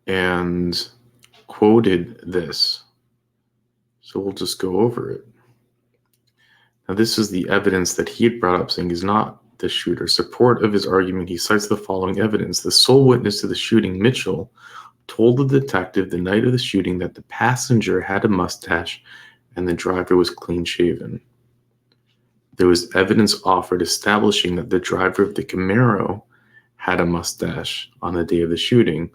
and quoted this. So we'll just go over it. Now, this is the evidence that he had brought up saying he's not the shooter. Support of his argument, he cites the following evidence. The sole witness to the shooting, Mitchell, told the detective the night of the shooting that the passenger had a mustache and the driver was clean shaven. There was evidence offered establishing that the driver of the Camaro had a mustache on the day of the shooting,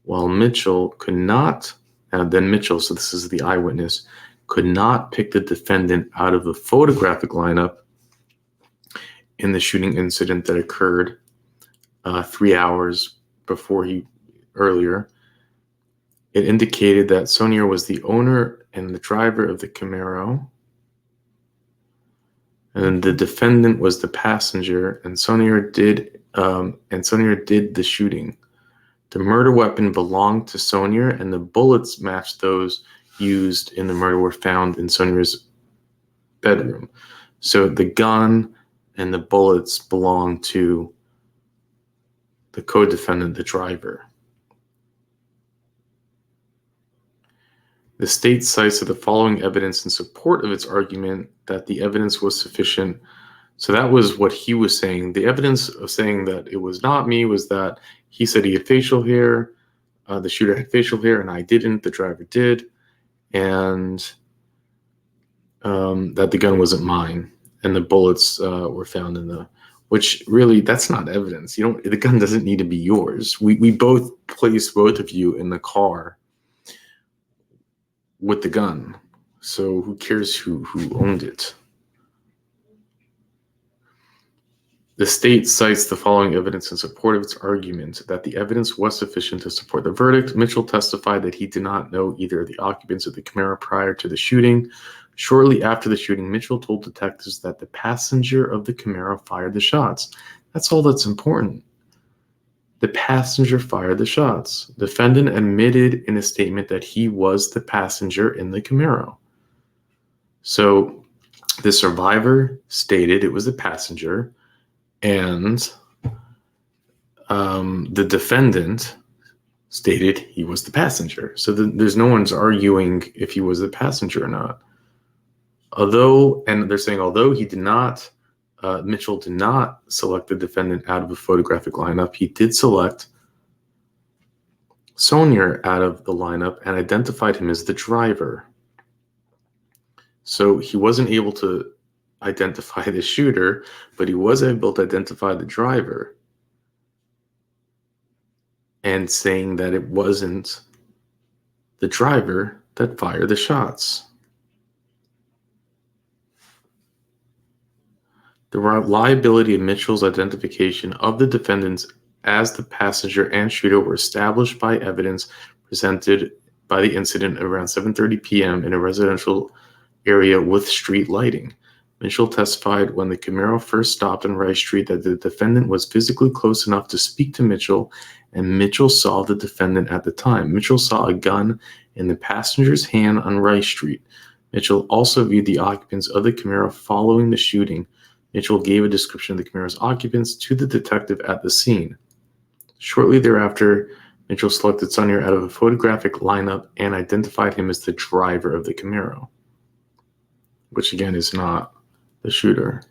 while Mitchell could not, then Mitchell, so this is the eyewitness, could not pick the defendant out of the photographic lineup in the shooting incident that occurred 3 hours earlier. It indicated that Sonier was the owner and the driver of the Camaro, and the defendant was the passenger, and Sonier did the shooting. The murder weapon belonged to Sonier, and the bullets matched those used in the murder were found in Sonier's bedroom. So the gun and the bullets belonged to the co-defendant, the driver. The state cites the following evidence in support of its argument that the evidence was sufficient. So that was what he was saying. The evidence of saying that it was not me was that he said he had facial hair, the shooter had facial hair, and I didn't, the driver did, and that the gun wasn't mine, and the bullets were found in the, which really, that's not evidence. The gun doesn't need to be yours. We both placed both of you in the car with the gun. So who cares who owned it? The state cites the following evidence in support of its argument that the evidence was sufficient to support the verdict. Mitchell testified that he did not know either of the occupants of the Camaro prior to the shooting. Shortly after the shooting, Mitchell told detectives that the passenger of the Camaro fired the shots. That's all that's important. The passenger fired the shots. Defendant admitted in a statement that he was the passenger in the Camaro. So the survivor stated it was the passenger, and the defendant stated he was the passenger. So there's no one's arguing if he was the passenger or not. And they're saying although he did not, Mitchell did not select the defendant out of a photographic lineup, he did select Sonier out of the lineup and identified him as the driver. So he wasn't able to identify the shooter, but he was able to identify the driver and saying that it wasn't the driver that fired the shots. The reliability of Mitchell's identification of the defendants as the passenger and shooter were established by evidence presented by the incident around 7:30 p.m. in a residential area with street lighting. Mitchell testified when the Camaro first stopped on Rice Street that the defendant was physically close enough to speak to Mitchell, and Mitchell saw the defendant at the time. Mitchell saw a gun in the passenger's hand on Rice Street. Mitchell also viewed the occupants of the Camaro following the shooting. Mitchell gave a description of the Camaro's occupants to the detective at the scene. Shortly thereafter, Mitchell selected Sonier out of a photographic lineup and identified him as the driver of the Camaro, which again is not the shooter.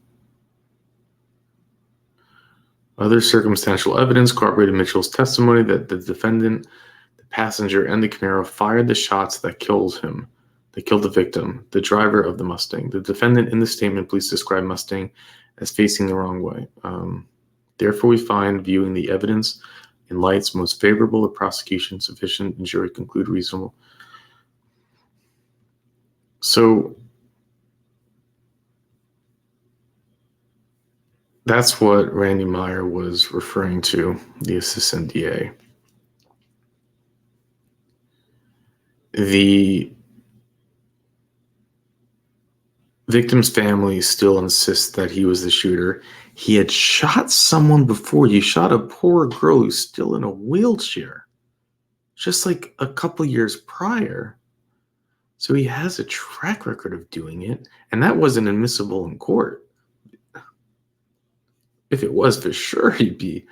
Other circumstantial evidence corroborated Mitchell's testimony that the defendant, the passenger, and the Camaro fired the shots that killed him. They killed the victim, the driver of the Mustang. The defendant in the statement, police described Mustang as facing the wrong way. Therefore, we find viewing the evidence in lights most favorable to prosecution sufficient and jury conclude reasonable. So that's what Randy Meyer was referring to, the assistant DA. The victim's family still insists that he was the shooter. He had shot someone before. He shot a poor girl who's still in a wheelchair, just like a couple years prior. So he has a track record of doing it, and that wasn't admissible in court. If it was, for sure he'd be.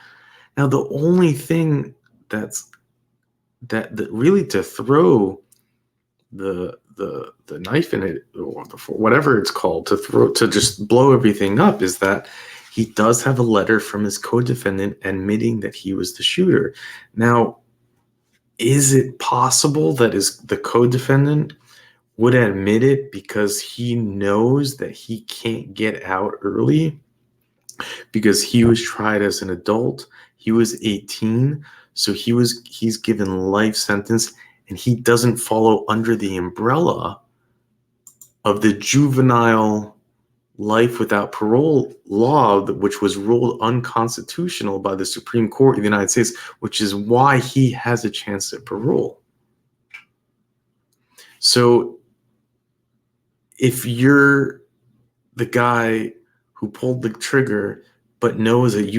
Now, the only thing that really to throw the knife in it, or whatever it's called, to just blow everything up, is that he does have a letter from his co-defendant admitting that he was the shooter. Now, is it possible that the co-defendant would admit it because he knows that he can't get out early because he was tried as an adult? He was 18, so he's given life sentence, and he doesn't follow under the umbrella of the juvenile life without parole law, which was ruled unconstitutional by the Supreme Court of the United States, which is why he has a chance at parole. So if you're the guy who pulled the trigger but knows that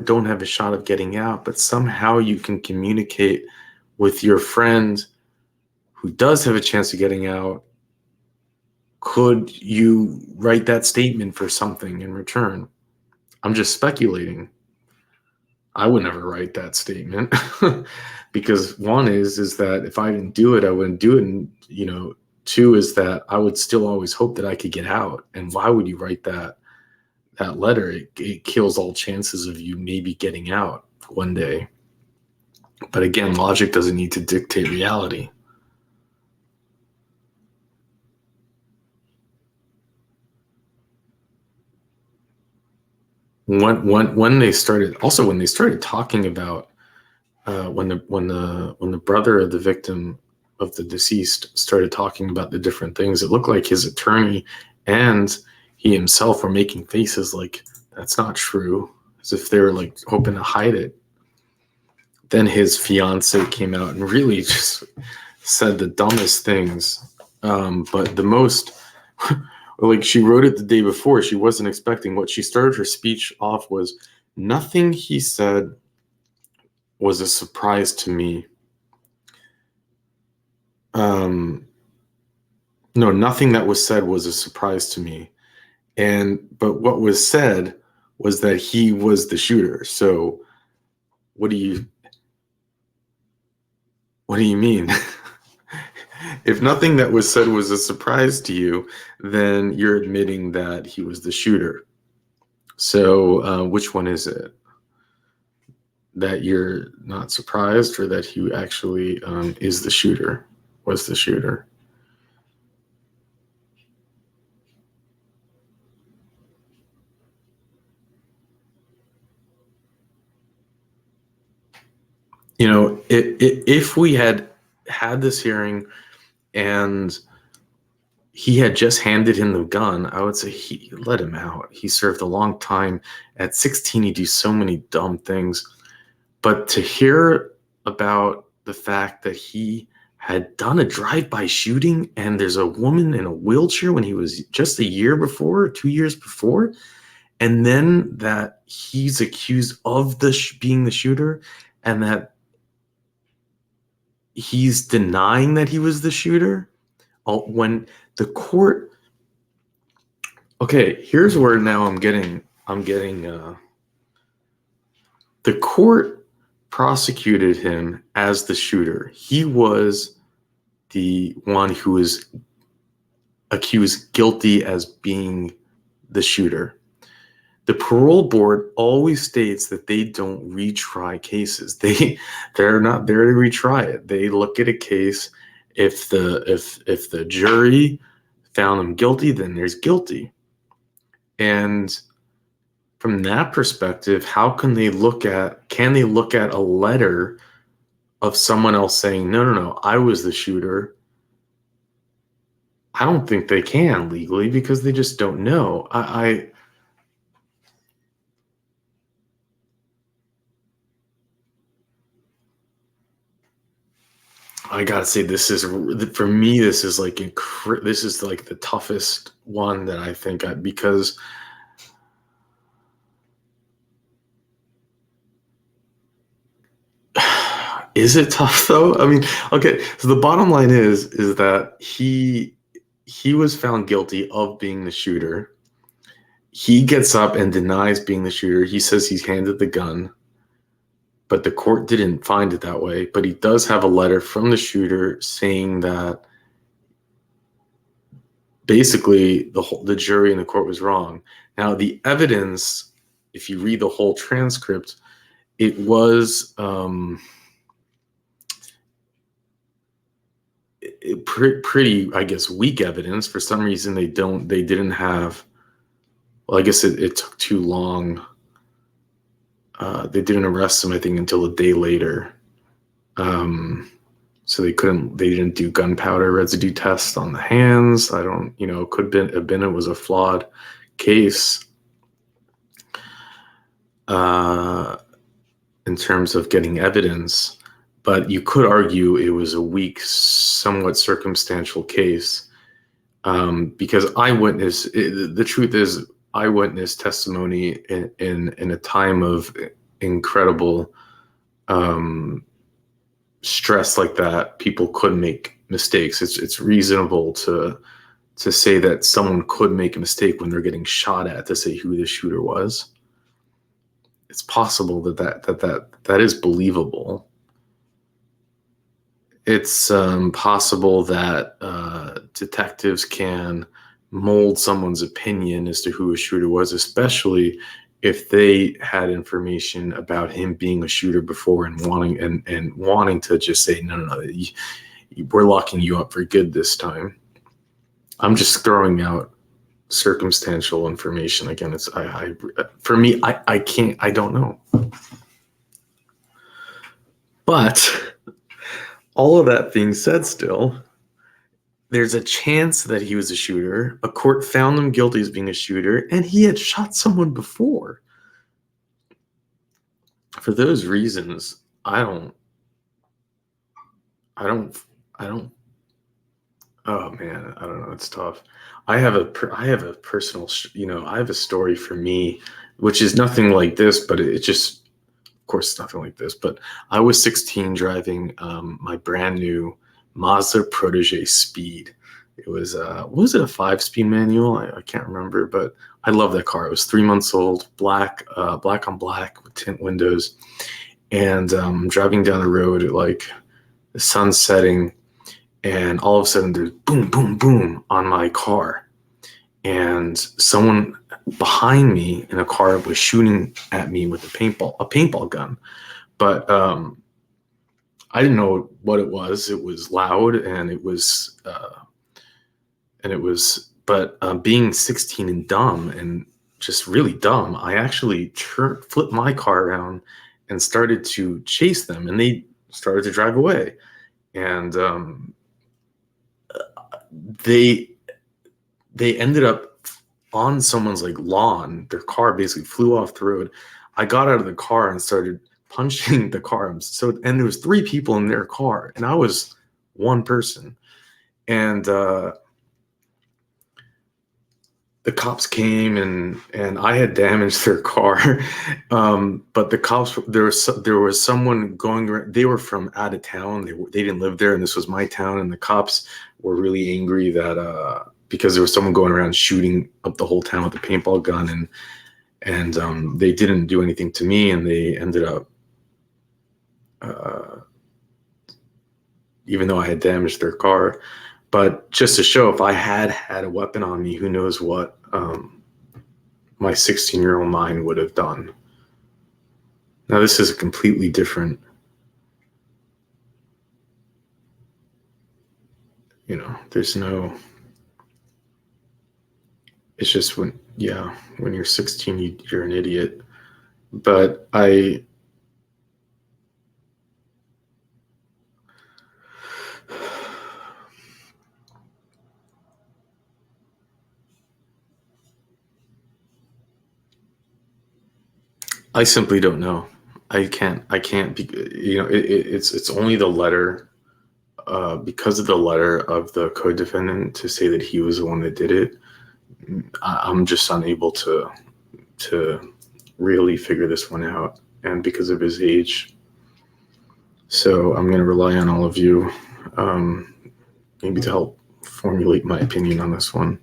don't have a shot of getting out, but somehow you can communicate with your friend who does have a chance of getting out, could you write that statement for something in return? I'm just speculating. I would never write that statement because one is that if I didn't do it, I wouldn't do it. And, two is that I would still always hope that I could get out. And why would you write that letter? It kills all chances of you maybe getting out one day. But again, logic doesn't need to dictate reality. When they started talking about when the brother of the victim of the deceased started talking about the different things, it looked like his attorney and he himself were making faces like that's not true, as if they were like hoping to hide it. Then his fiance came out and really just said the dumbest things, but the most like she wrote it the day before. She wasn't expecting what she started her speech off was, nothing he said was a surprise to me. No, nothing that was said was a surprise to me. But what was said was that he was the shooter. So what do you mean? If nothing that was said was a surprise to you, then you're admitting that he was the shooter. So which one is it? That you're not surprised, or that he actually is the shooter, was the shooter? If we had this hearing and he had just handed him the gun, I would say he let him out. He served a long time. At 16, he do so many dumb things. But to hear about the fact that he had done a drive-by shooting and there's a woman in a wheelchair when he was just a year before, or 2 years before, and then that he's accused of being the shooter, and that he's denying that he was the shooter, when the court, okay, here's where now I'm getting the court prosecuted him as the shooter. He was the one who was accused guilty as being the shooter. The parole board always states that they don't retry cases. They're not there to retry it. They look at a case. If the jury found him guilty, then there's guilty. And from that perspective, how can they look at a letter of someone else saying, no, I was the shooter? I don't think they can legally, because they just don't know. I gotta say, for me, this is like the toughest one that I think because is it tough though? I mean, okay, so the bottom line is that he was found guilty of being the shooter. He gets up and denies being the shooter. He says he's handed the gun, but the court didn't find it that way. But he does have a letter from the shooter saying that basically the jury in the court was wrong. Now, the evidence, if you read the whole transcript, it was pretty, I guess, weak evidence. For some reason, they didn't have, well, I guess it took too long. They didn't arrest him, I think, until a day later. So they didn't do gunpowder residue tests on the hands. I don't, have been it was a flawed case in terms of getting evidence. But you could argue it was a weak, somewhat circumstantial case, because the truth is, eyewitness testimony in a time of incredible stress like that, people could make mistakes. It's reasonable to say that someone could make a mistake when they're getting shot at, to say who the shooter was. It's possible that is believable. It's possible that detectives can mold someone's opinion as to who a shooter was, especially if they had information about him being a shooter before and wanting to just say, no, we're locking you up for good this time. I'm just throwing out circumstantial information. Again, for me, I don't know. But all of that being said, still, there's a chance that he was a shooter. A court found him guilty as being a shooter, and he had shot someone before. For those reasons, I don't, oh man, I don't know. It's tough. I have a personal, I have a story for me, which is nothing like this, but it just, of course, it's nothing like this, but I was 16 driving my brand new Mazda Protege Speed. It was, was it a 5-speed manual? I can't remember, but I love that car. It was 3 months old, black on black with tint windows. And driving down the road at like the sun setting, and all of a sudden there's boom, boom, boom on my car. And someone behind me in a car was shooting at me with a paintball gun. But I didn't know what it was. It was loud, and but being 16 and dumb, and just really dumb, I actually flipped my car around and started to chase them, and they started to drive away. And they ended up on someone's like lawn. Their car basically flew off the road. I got out of the car and started punching the car. And there was 3 people in their car, and I was one person. And the cops came, and I had damaged their car. But the cops, there was someone going around. They were from out of town. They didn't live there, and this was my town. And the cops were really angry that because there was someone going around shooting up the whole town with a paintball gun, and they didn't do anything to me, and they ended up, even though I had damaged their car. But just to show, if I had had a weapon on me, who knows what my 16-year-old mind would have done. Now, this is a completely different, there's no, it's just when you're 16, you're an idiot. But I simply don't know. I can't be, it's only the letter, because of the letter of the co-defendant to say that he was the one that did it. I'm just unable to really figure this one out, and because of his age. So I'm going to rely on all of you, maybe to help formulate my opinion on this one.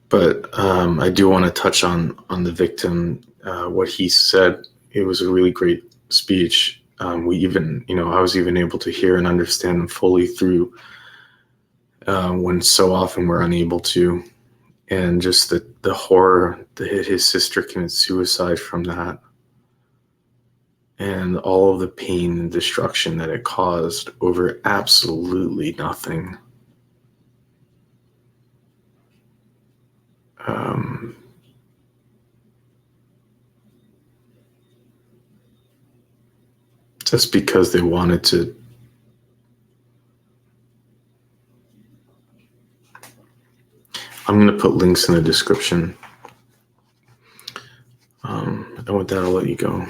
But I do want to touch on the victim, what he said. It was a really great speech. I was even able to hear and understand him fully through when so often we're unable to. and just the horror that his sister committed suicide from that, and all of the pain and destruction that it caused over absolutely nothing. Just because they wanted to I'm going to put links in the description. And with that, I'll let you go.